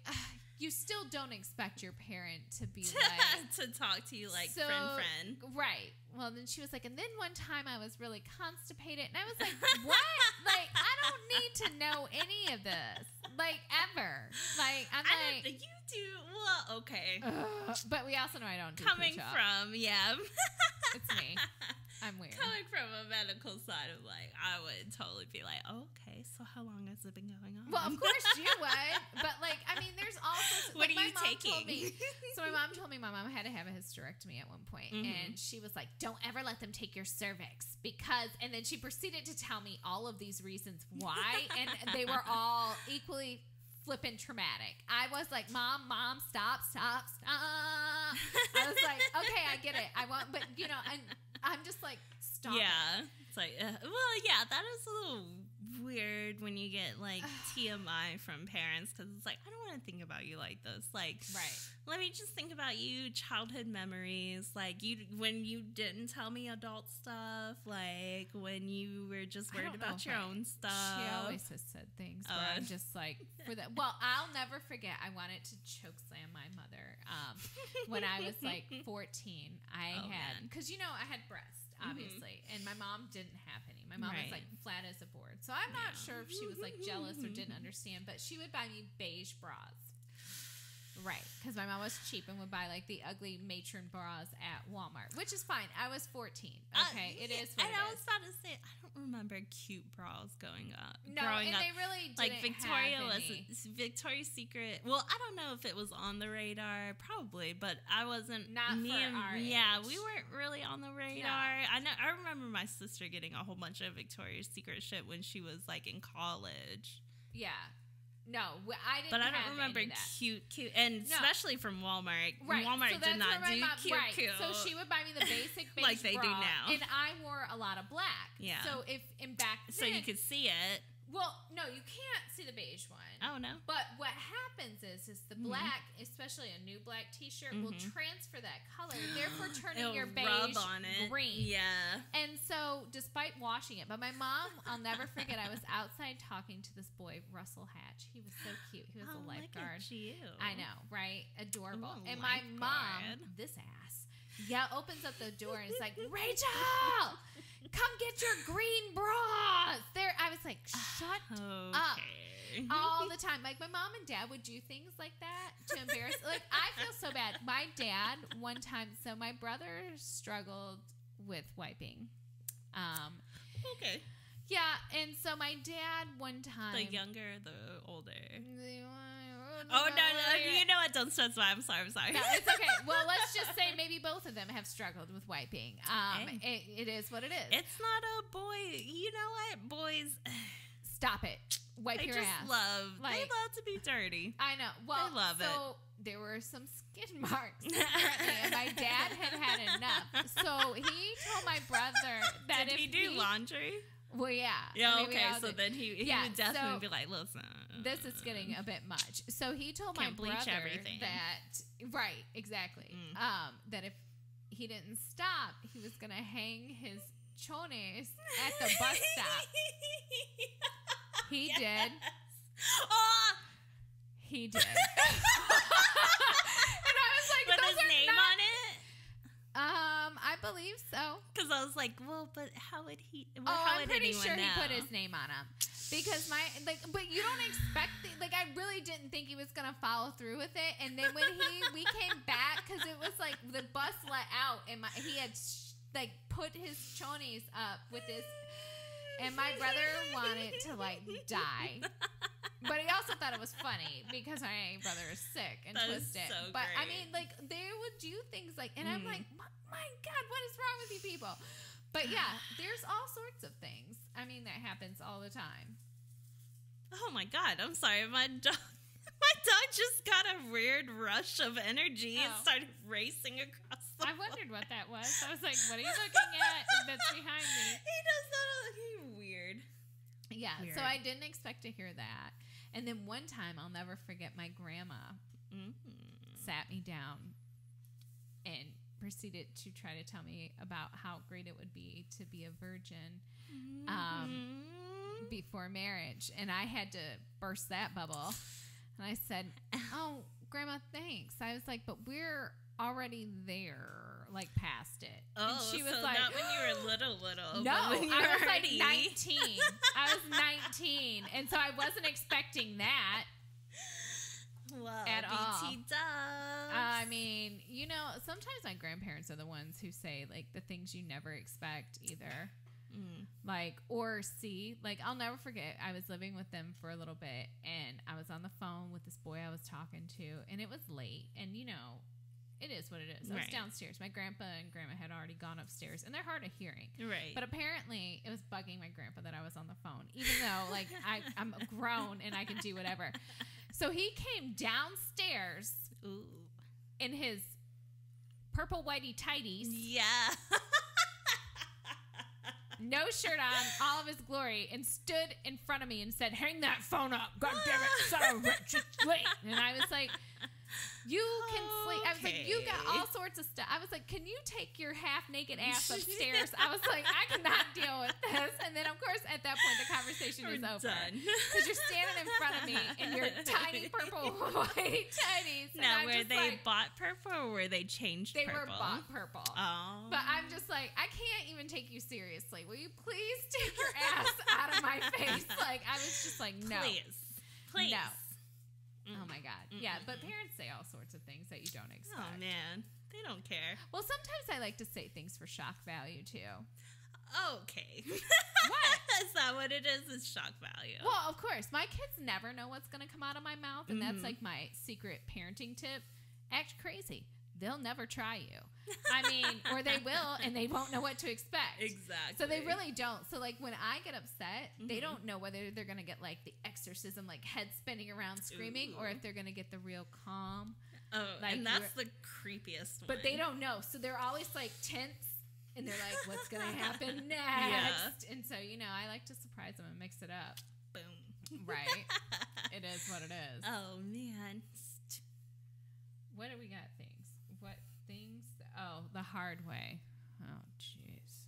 you still don't expect your parent to be like to talk to you like friend, right? Well, then she was like, and then one time I was really constipated, and I was like, what? Like, I don't need to know any of this, like, ever. Like, I'm like, you Well, okay. But we also know I don't do Coming push-ups. from, yeah. It's me. I'm weird. Coming from a medical side of like, I would totally be like, okay, so how long has it been going on? Well, of course you would. But, like, I mean, there's all sorts of... What like, are you taking? So my mom told me my mom had to have a hysterectomy at one point. And she was like, don't ever let them take your cervix. Because... And then she proceeded to tell me all of these reasons why. And they were all equally... flippin' traumatic. I was like, Mom, stop. I was like, okay, I get it. I won't, but you know, I'm just like, stop. Yeah. It's like, well, yeah, that is a little weird when you get like TMI from parents because it's like, I don't want to think about you like this. Like, right. Let me just think about you, childhood memories. Like when you didn't tell me adult stuff, like when you were just worried about your own stuff. She always has said things where I'm just like, for that. Well, I'll never forget. I wanted to choke slam my mother when I was like 14. Because you know I had breasts, obviously, and my mom didn't have any. My mom was like flat as a board, so I'm not sure if she was like jealous or didn't understand. But she would buy me beige bras. Right, because my mom was cheap and would buy like the ugly matron bras at Walmart, which is fine. I was 14. Okay, it is what it is. And I was about to say, I don't remember cute bras growing up. No, and they really didn't like Victoria have was any. Victoria's Secret. Well, I don't know if it was on the radar, probably, but I wasn't. Not for our age. Yeah, we weren't really on the radar. No. I remember my sister getting a whole bunch of Victoria's Secret shit when she was like in college. Yeah. No, I didn't. But I don't remember cute, and especially from Walmart. Right, Walmart did not do cute. So she would buy me the basic beige like they bra, do now, and I wore a lot of black. Yeah. So so you could see it. Well, no, you can't see the beige one. Oh, no. But what happens is the black, especially a new black T-shirt, will transfer that color, therefore turning your beige rub on it. Green. Yeah. And so, despite washing it, but my mom, I'll never forget, I was outside talking to this boy, Russell Hatch. He was so cute. He was a lifeguard. Look at you. I know, right? Adorable. Ooh, and my mom, this ass, opens up the door and is like, Rachel! Come get your green bras. I was like, shut up. All the time. Like, my mom and dad would do things like that to embarrass. Like, I feel so bad. My dad, one time, so my brother struggled with wiping. Okay. Yeah, and so my dad, one time. The younger, the older? Oh, no, you know what? Don't specify. I'm sorry. No, it's okay. Well, let's just say maybe both of them have struggled with wiping. It is what it is. It's not a boy. You know what? Boys. Stop it. Wipe your ass. They love to be dirty. I know. Well, they love it. So there were some skin marks apparently, and my dad had enough. So he told my brother that Did he do laundry? Well, yeah. Yeah, okay. So then he would definitely be like, listen. This is getting a bit much. So he told my brother that, right, exactly, that if he didn't stop, he was going to hang his chones at the bus stop. He did. Oh! He did. And I was like, with his name on it? I believe so. Because I was like, well, but how would he? I'm pretty sure he put his name on him. Because but you don't expect, I really didn't think he was going to follow through with it. And then when we came back, because it was like the bus let out and he had put his chonies up with his, and my brother wanted to die. But he also thought it was funny because my brother is sick and twisted. So but great. I mean, they would do things and I'm like, my God, what is wrong with you people? But yeah, there's all sorts of things. I mean, that happens all the time. Oh my God, I'm sorry, my dog just got a weird rush of energy and started racing across the I wondered what that was. I was like, what are you looking at that's behind me? He does that. He's weird. Yeah, so I didn't expect to hear that. And then one time, I'll never forget, my grandma sat me down and proceeded to try to tell me about how great it would be to be a virgin before marriage. And I had to burst that bubble. And I said, oh, Grandma, thanks. I was like, but we're already there. Past it. Oh, and she was so like, not when you were little. No, I was like 19. I was 19, and so I wasn't expecting that. Well, at all. BT dubs. I mean, you know, sometimes my grandparents are the ones who say, like, the things you never expect either. Like, or see, like, I'll never forget, I was living with them for a little bit, and I was on the phone with this boy I was talking to, and it was late, and, you know, it is what it is. I was downstairs. My grandpa and grandma had already gone upstairs, and they're hard of hearing. Right. But apparently, it was bugging my grandpa that I was on the phone, even though, like, I'm grown and I can do whatever. So he came downstairs in his purple whitey tighties. Yeah. No shirt on, all of his glory, and stood in front of me and said, "Hang that phone up. God damn it, son of a bitch, it's late." And I was like, "You can sleep." I was like, "You got all sorts of stuff." I was like, "Can you take your half-naked ass upstairs?" I was like, "I cannot deal with this." And then, of course, at that point, the conversation was over. Because you're standing in front of me in your tiny purple white teddies. Now, were they bought purple or were they changed purple? They were bought purple. Oh. But I'm just like, I can't even take you seriously. Will you please take your ass out of my face? Like, I was just like, no. Please. No. Oh my God. Yeah, but parents say all sorts of things that you don't expect. Oh man, they don't care. Well, sometimes I like to say things for shock value too. Okay. What? Is that what it is? It's shock value. Well, of course. My kids never know what's going to come out of my mouth, and that's like my secret parenting tip. Act crazy. They'll never try you. I mean, or they will, and they won't know what to expect. Exactly. So they really don't. So, like, when I get upset, they don't know whether they're going to get, like, the exorcism, like, head spinning around screaming, or if they're going to get the real calm. Oh, like, and that's the creepiest one. But they don't know. So they're always, like, tense, and they're like, what's going to happen next? Yeah. And so, you know, I like to surprise them and mix it up. Boom. Right. It is what it is. Oh, man. What do we got? What things? Oh, the hard way. Oh, jeez.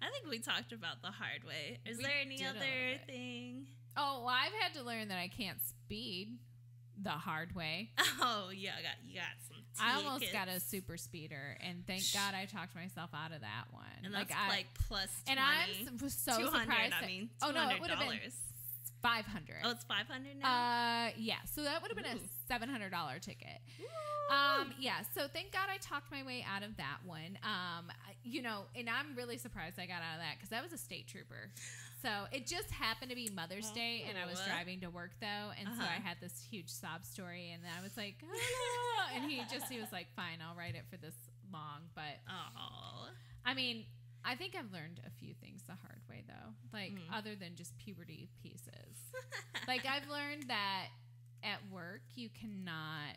I think we talked about the hard way. Is there any other thing? Oh, well, I've had to learn that I can't speed the hard way. Oh, yeah, you got some tickets. I almost got a super speeder, and thank God I talked myself out of that one. And that's like plus 20. And I was so surprised. $200. Oh, no, it would have been $500. Oh, it's $500 now? Yeah, so that would have been a $700 ticket. Yeah, so thank God I talked my way out of that one. You know, and I'm really surprised I got out of that because that was a state trooper. So it just happened to be Mother's Day, and I was driving to work, though, and so I had this huge sob story, and I was like, oh, and he was like, fine, I'll write it for this long, but, I mean, I think I've learned a few things the hard way, though, like, other than just puberty pieces. Like, I've learned that at work, you cannot,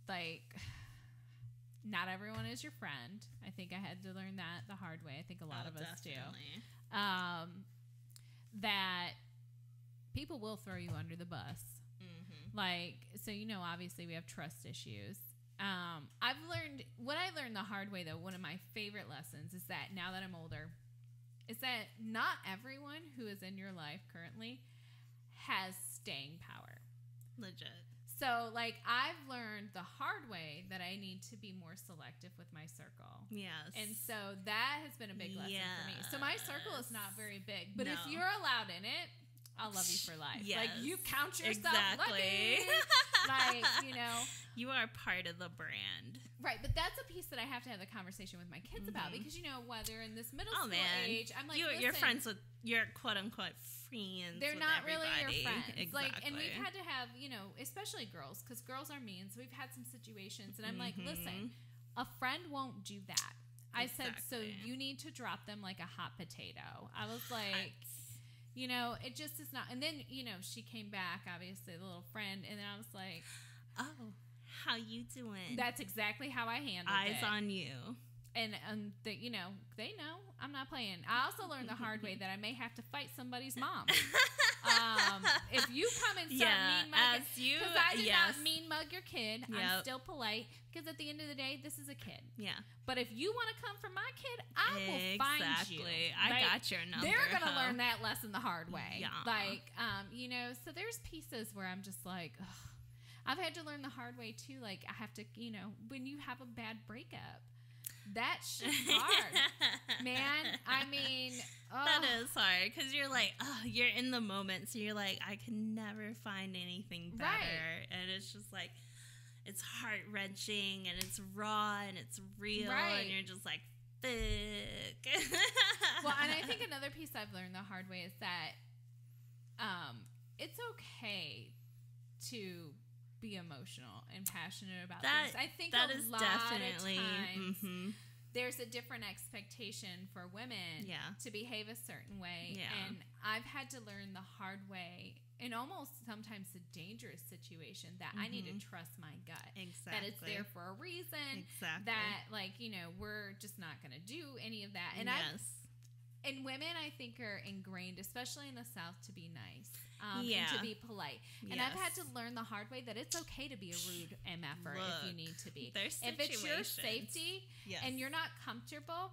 like, not everyone is your friend. I think I had to learn that the hard way. I think a lot of us definitely. do. That people will throw you under the bus. Like, so, you know, obviously we have trust issues. What I learned the hard way, though, one of my favorite lessons is that now that I'm older, is that not everyone who is in your life currently has staying power. Legit. So, like, I've learned the hard way that I need to be more selective with my circle. Yes. And so that has been a big lesson for me. So my circle is not very big, but if you're allowed in it, I'll love you for life. Yes. Like, you count yourself lucky. Like, you know. You are part of the brand. Right, but that's a piece that I have to have the conversation with my kids about because, you know, while they're in this middle school age, I'm like, you're friends with your quote-unquote friends. They're not really your friends. Exactly. Like, and we've had to have, you know, especially girls, because girls are mean, so we've had some situations, and I'm like, listen, a friend won't do that. I said, so you need to drop them like a hot potato. I was like... You know, it just is not. And then, you know, she came back, obviously, the little friend. And then I was like, oh, how you doing? That's exactly how I handled it. Eyes on you. And, you know, they know I'm not playing. I also learned the hard way that I may have to fight somebody's mom. If you come and start mean mugging, because I did not mean mug your kid. I'm still polite because at the end of the day, this is a kid. Yeah. But if you want to come for my kid, I will find you. I got your number. They're gonna learn that lesson the hard way. Yeah. Like, you know, so there's pieces where I'm just like, ugh. I've had to learn the hard way too. Like, I have to, you know, when you have a bad breakup. That shit's hard, man. I mean, That is hard because you're like, you're in the moment, so you're like, I can never find anything better, right. And it's just like, it's heart wrenching and it's raw and it's real, right. And you're just like, fuck. Well, and I think another piece I've learned the hard way is that, it's okay to be emotional and passionate about things. I think that is definitely of times, there's a different expectation for women to behave a certain way. Yeah. And I've had to learn the hard way in almost sometimes a dangerous situation that I need to trust my gut. Exactly. That it's there for a reason. Exactly. That, like, you know, we're just not going to do any of that. And and women, I think, are ingrained, especially in the South, to be nice and to be polite. And I've had to learn the hard way that it's okay to be a rude MFer if you need to be. If it's your safety and you're not comfortable,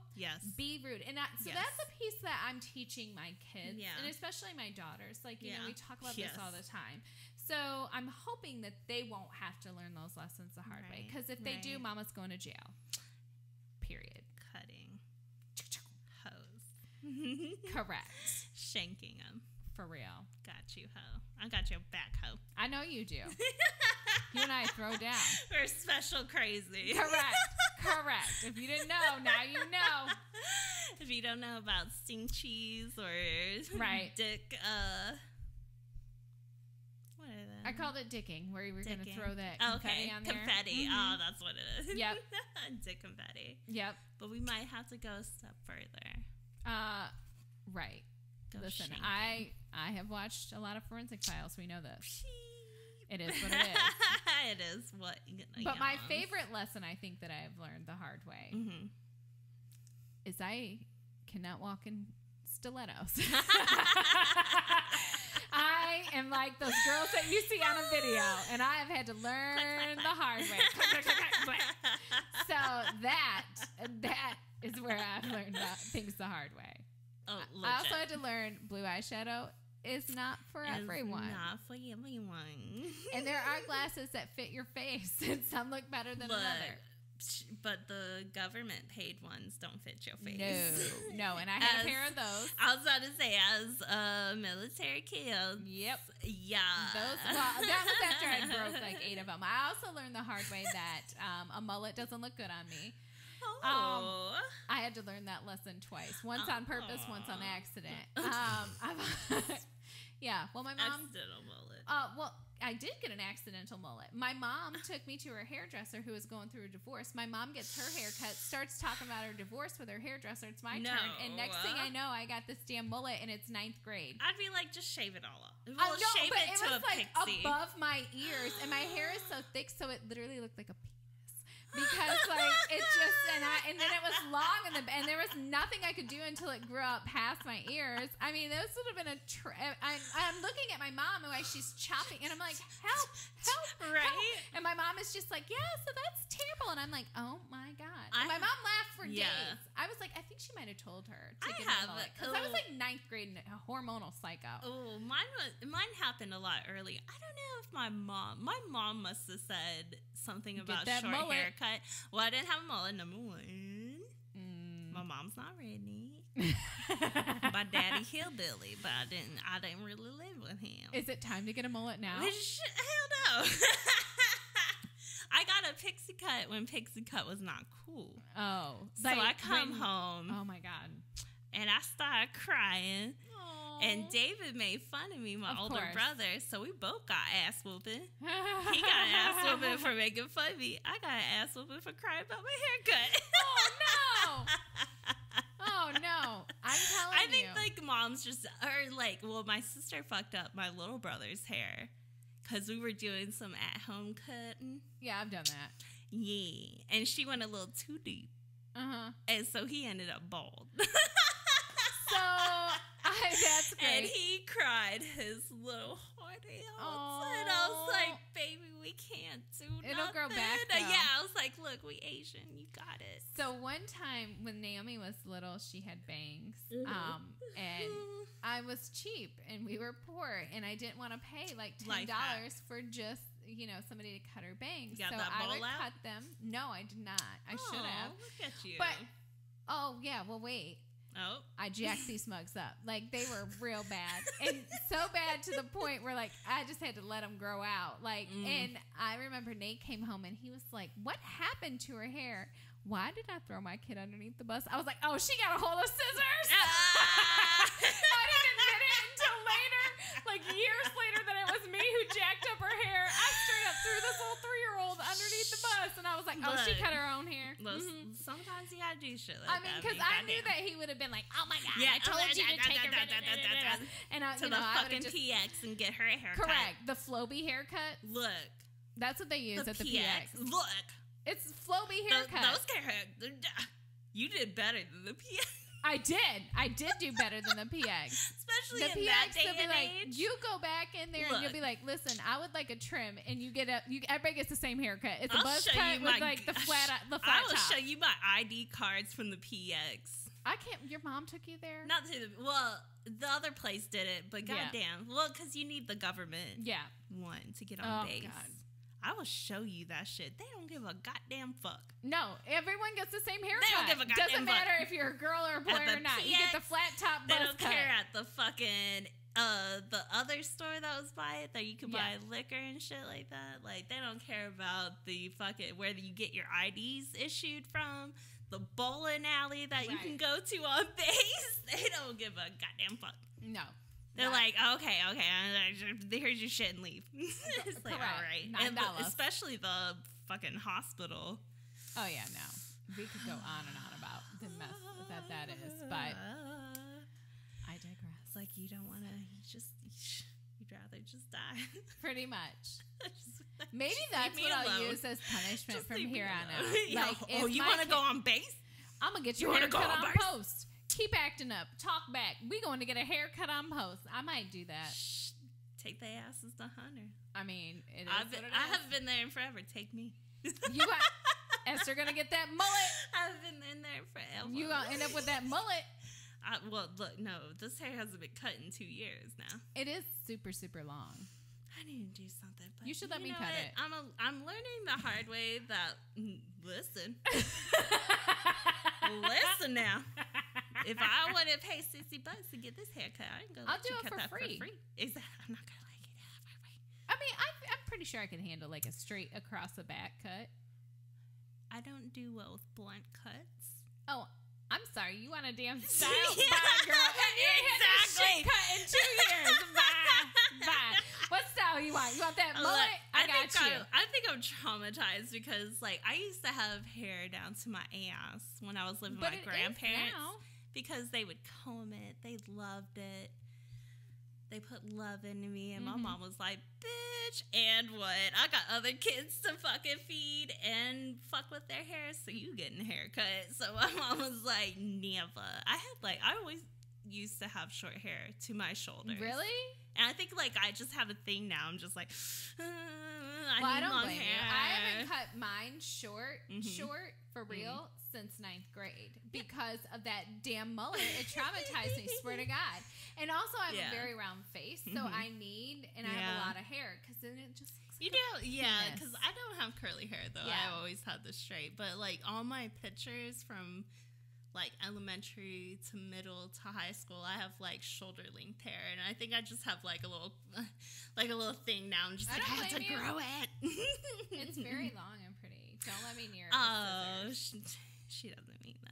be rude. And so that's a piece that I'm teaching my kids, and especially my daughters. Like, you know, we talk about this all the time. So I'm hoping that they won't have to learn those lessons the hard way. Because if they do, Mama's going to jail. Period. Cutting. Correct. Shanking them. For real. Got you, ho. I got your back, ho. I know you do. You and I throw down. We're special crazy. Correct. If you didn't know, now you know. If you don't know about sting cheese or dick, what are they? I called it dicking, where you were going to throw that confetti on there. Confetti. Oh, that's what it is. Yep. Dick confetti. Yep. But we might have to go a step further. Right. Go Listen, shanking. I have watched a lot of Forensic Files. We know this. It is what it is. It is what. But my favorite lesson, I think, that I have learned the hard way is I cannot walk in stilettos. I am like those girls that you see on a video, and I have had to learn the hard way. So that is where I've learned things the hard way. Oh, I also had to learn blue eyeshadow is not for everyone. Not for everyone. And there are glasses that fit your face, and some look better than another. But the government paid ones don't fit your face. No, and I had a pair of those. I was about to say, as a military kid. Yep. Yeah. That was after I broke like 8 of them. I also learned the hard way that a mullet doesn't look good on me. I had to learn that lesson twice. Once on purpose, once on accident. Well, my mom... Accidental mullet. Well, I did get an accidental mullet. My mom took me to her hairdresser who was going through a divorce. My mom gets her haircut, starts talking about her divorce with her hairdresser. It's my turn. And next thing I know, I got this damn mullet, and it's 9th grade. I'd be like, just shave it all up. Shave it to was like pixie. Above my ears, and my hair is so thick, so it literally looked like a penis. Because it just and then it was long and there was nothing I could do until it grew up past my ears. I mean, this would have been I'm looking at my mom and she's chopping, and I'm like, help, right? Help. And my mom is just like, yeah, so that's terrible, and I'm like, oh my god. And my mom laughed for days. I was like, I think she might have told her to get a mullet, because I was like 9th grade and a hormonal psycho. Oh, mine happened a lot early. I don't know if my mom must have said something about short mullet. Haircut. Well, I didn't have a mullet, number one. My mom's not redneck. My daddy hillbilly, but I didn't really live with him. Is it time to get a mullet now? Hell no. I got a pixie cut when pixie cut was not cool. Oh. So I come home. Oh my god. And I started crying. And David made fun of me, my older brother, so we both got ass whooping. He got an ass whooping for making fun of me. I got an ass whooping for crying about my haircut. Oh no! I'm telling you. I think like moms just are like, well, my sister fucked up my little brother's hair because we were doing some at-home cutting. Yeah, I've done that. Yeah, and she went a little too deep. And so he ended up bald. That's great. And he cried his little heart out. And I was like, baby, we can't do nothing. It'll grow back, though. Yeah, I was like, look, we Asian. You got it. So one time when Naomi was little, she had bangs. And I was cheap and we were poor. And I didn't want to pay like $10 for just, somebody to cut her bangs. You got so that I bowl would out? cut them. No, I did not. I should have. Look at you. But, well, wait. Oh. I jacked these mugs up. Like, they were real bad. And so bad to the point where, like, I just had to let them grow out. Like, and I remember Nate came home and he was like, what happened to her hair? Why did I throw my kid underneath the bus? I was like, oh, she got a hold of scissors. I didn't admit it until later, like years later, that it was me who jacked up her hair. I straight up threw this little 3-year-old underneath the bus, and I was like, oh, she cut her own hair. Sometimes you gotta do shit like that. I mean, because I knew that he would have been like, oh my God, I told you to take her. And I, to the fucking PX and get her hair cut. Correct. The Floby haircut. Look. That's what they use at the PX. Look. It's Floby haircut. Those hair. You did better than the PX. I did do better than the PX. Especially the in PX, that day they'll be and like, age. you go back in there and you'll be like, listen, I would like a trim, and you get everybody gets the same haircut. It's a buzz cut with like the flat top. I will show you my ID cards from the PX. I can't. Your mom took you there? Not to the other place did it, but goddamn, well, because you need the government one to get on base. God. I will show you that shit. They don't give a goddamn fuck. No, everyone gets the same haircut. They don't give a goddamn Doesn't matter if you're a girl or a boy or not. You get the flat top buzz cut. They don't care at the fucking the other store that was by it that you could buy liquor and shit like that. Like, they don't care about the fucking where you get your IDs issued from. The bowling alley that you can go to on base. They don't give a goddamn fuck. No. They're like, okay, here's your shit and leave. It's like, all right. $9. And especially the fucking hospital. Oh, yeah, no. We could go on and on about the mess that is, but I digress. It's like, you don't want to, you'd rather just die. Pretty much. Maybe that's what I'll use as punishment from here on out. Like, you want to go on base? I'm going to get your haircut on post. Keep acting up. Talk back. We going to get a haircut on post. I might do that. Shh. Take their asses to Hunter. I mean, I haven't been there in forever. Take me. You got Esther gonna get that mullet. I've been in there forever. You gonna end up with that mullet. Well, look, no, this hair hasn't been cut in 2 years now. It is super, super long. I need to do something. But you should let me cut it. I'm learning the hard way that listen now. If I would have paid $60 to get this haircut, I ain't gonna let you cut that for free. I'm not gonna like it. I mean, I'm pretty sure I can handle like a straight across the back cut. I don't do well with blunt cuts. Oh, I'm sorry. You want a damn style? Bye, girl. Exactly. Cut in 2 years. Bye. What style you want? You want that mullet? I got you. I think I'm traumatized because, like, I used to have hair down to my ass when I was living with my grandparents because they would comb it. They loved it. They put love into me, and my mom was like, bitch, and what? I got other kids to fucking feed and fuck with their hair, so you getting a haircut. So my mom was like, never. I always used to have short hair to my shoulders. Really? And I think, like, I just have a thing now. I'm just like, I need long hair. I haven't cut mine short for real since 9th grade because of that damn mullet. It traumatized me, swear to God. And also, I have a very round face, so I have a lot of hair because then it just looks because I don't have curly hair, though. I always had this straight. But, like, all my pictures from, like, elementary to middle to high school, I have, like, shoulder-length hair. And I think I just have, like, a little thing now. I'm just like, I have to grow it. It's very long and pretty. Don't let me near it. Oh, she doesn't mean that.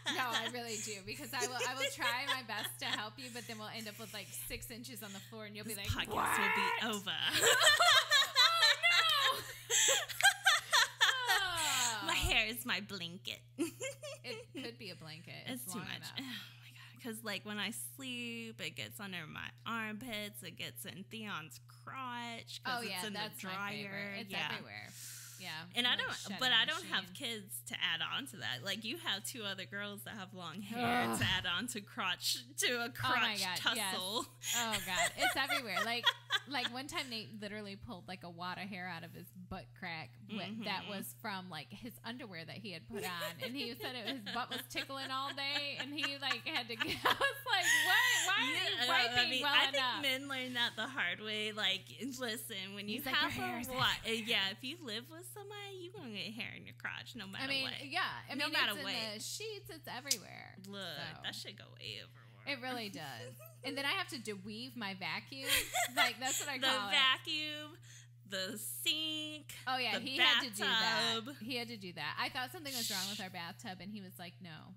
No, I really do, because I will try my best to help you, but then we'll end up with like 6 inches on the floor, and you'll be like, podcast what? will be over. Oh no! My hair is my blanket. It could be a blanket. It's too much. Enough. Oh my god! Because like when I sleep, it gets under my armpits. It gets in Theon's crotch. Oh yeah, it's in that's the dryer. my favorite. It's everywhere. Yeah, and I don't have kids to add on to that. Like you have 2 other girls that have long hair to add on to a crotch tussle. Yes. Oh god, it's everywhere. Like one time Nate literally pulled like a wad of hair out of his butt crack that was from like his underwear that he had put on, and he said his butt was tickling all day, and he like had to. I was like, what? Why are you wiping well enough? I think men learn that the hard way. Like, listen, when you have if you live with somebody, you gonna get hair in your crotch no matter I mean, what. yeah. I mean, no matter it's what. in the sheets, it's everywhere. Look, so. that should go everywhere. It really does. And then I have to weave my vacuum. Like, that's what I call the vacuum, the sink. Oh, yeah, the he bathtub. had to do that. He had to do that. I thought something was wrong with our bathtub, and he was like, no,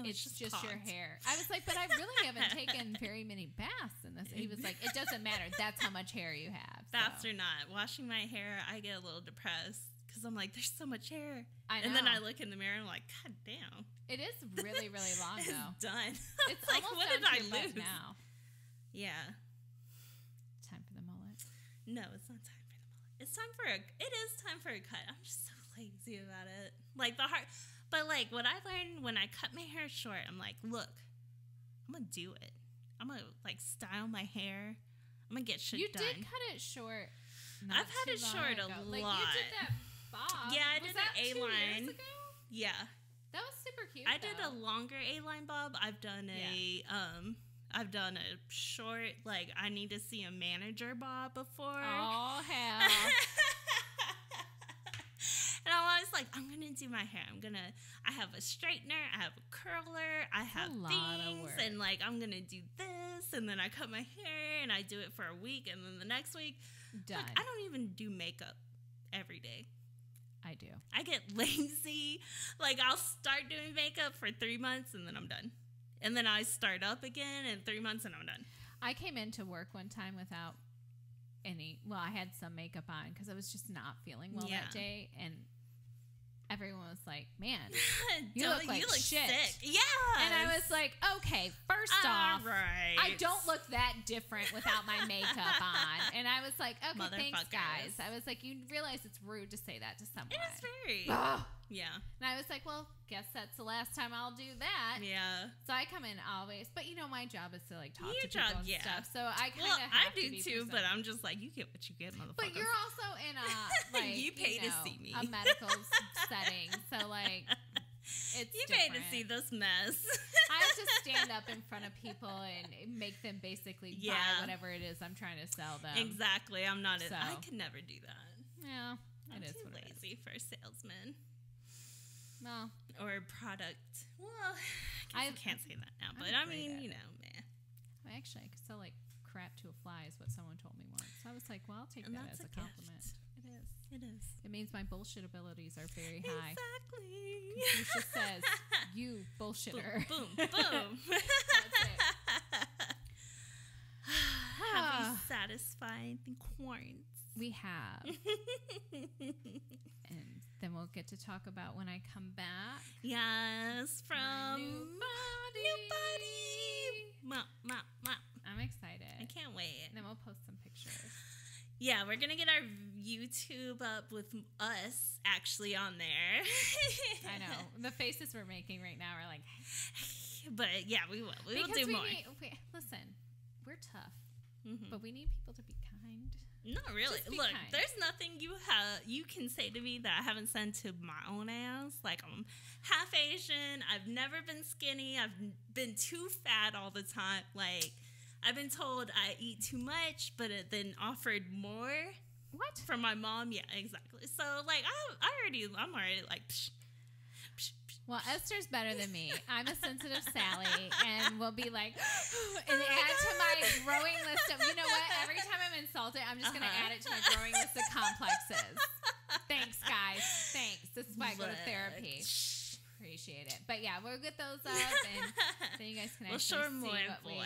it's just your hair. I was like, but I really haven't taken very many baths in this. He was like, it doesn't matter. That's how much hair you have. Baths or not. Washing my hair, I get a little depressed. Because I'm like, there's so much hair. I know. And then I look in the mirror and I'm like, God damn. It is really, really long, it's though. done. It's like, almost what down did I to your lose? butt now. Yeah. Time for the mullet. No, it's not time for the mullet. It's time for it is time for a cut. I'm just so lazy about it. Like, but like, what I learned when I cut my hair short, I'm like, look, I'm going to do it. I'm going to, like, style my hair. I'm going to get shit done. You did cut it short. I've had it short a lot. Like, you did that bob. Yeah, I was did that an 2 A-line. years ago? Yeah. That was super cute. I did a longer A-line bob. I've done I've done a short, like, I need to see a manager bob before. Oh, hell. And I was like, I'm going to do my hair. I have a straightener, I have a curler, I have things, and, like, I'm going to do this, and then I cut my hair, and I do it for a week, and then the next week, done. Like, I don't even do makeup every day. I do. I get lazy. Like, I'll start doing makeup for 3 months, and then I'm done. And then I start up again in 3 months, and I'm done. I came into work one time without I had some makeup on because I was just not feeling well that day, and everyone was like, man, you look like shit. Sick. Yeah. And I was like, okay, first off, right. I don't look that different without my makeup on. And I was like, okay, thanks, guys. I was like, you realize it's rude to say that to someone. It is very. Yeah. And I was like, well, guess that's the last time I'll do that. Yeah. So I come in always. But, you know, my job is to, like, talk to job, people and stuff. So I kind of I do too, but I'm just like, you get what you get, motherfucker. But you're also in a, like, you pay to see me. A medical setting. So, like, it's you different. pay to see this mess. I have to stand up in front of people and make them basically buy whatever it is I'm trying to sell them. Exactly. I'm not. I could never do that. Yeah, I'm too lazy for a salesman. No. Or product. Well, I can't say that now, but I mean, you know, man. Well, actually, I could sell like crap to a fly is what someone told me once. So I was like, well, I'll take that as a compliment. It is. It is. It means my bullshit abilities are very high. Exactly. Confucius says, you bullshitter. Boom, boom, boom. That's it. Have we satisfied the quarantine? We have. And then we'll get to talk about when I come back. Yes, from New Body. I'm excited. I can't wait. And then we'll post some pictures. Yeah, we're going to get our YouTube up with us actually on there. I know. The faces we're making right now are like... But yeah, we will. We will do more. Listen, we're tough. Mm-hmm. But we need people to be kind. Not really. Look, kind. There's nothing you can say to me that I haven't said to my own ass. Like, I'm half Asian. I've never been skinny. I've been too fat all the time. Like, I've been told I eat too much, but it then offered more. What? From my mom. Yeah, exactly. So, like, I'm already like, psh. Well, Esther's better than me. I'm a sensitive Sally, and will be like, and add to my growing list of, you know what? Every time I'm insulted, I'm just going to add it to my growing list of complexes. Thanks, guys. Thanks. This is why I go to therapy. Appreciate it. But yeah, we'll get those up, and then you guys can actually see what we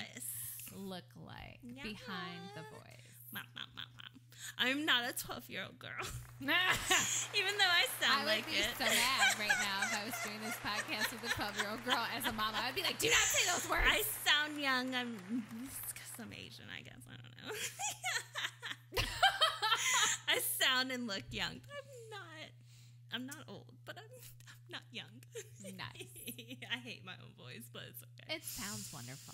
look like behind the voice. I'm not a 12-year-old girl. Even though I sound like it. I would be so mad right now if I was doing this podcast with a 12-year-old girl as a mama. I'd be like, do not say those words. I sound young. It's because I'm Asian, I guess. I don't know. I sound and look young, but I'm not old, but I'm not young. Nice. I hate my own voice, but it's okay. It sounds wonderful.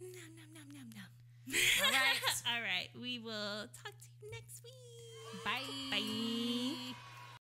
Nom. All right. All right. We will talk to you next week. Bye. Bye.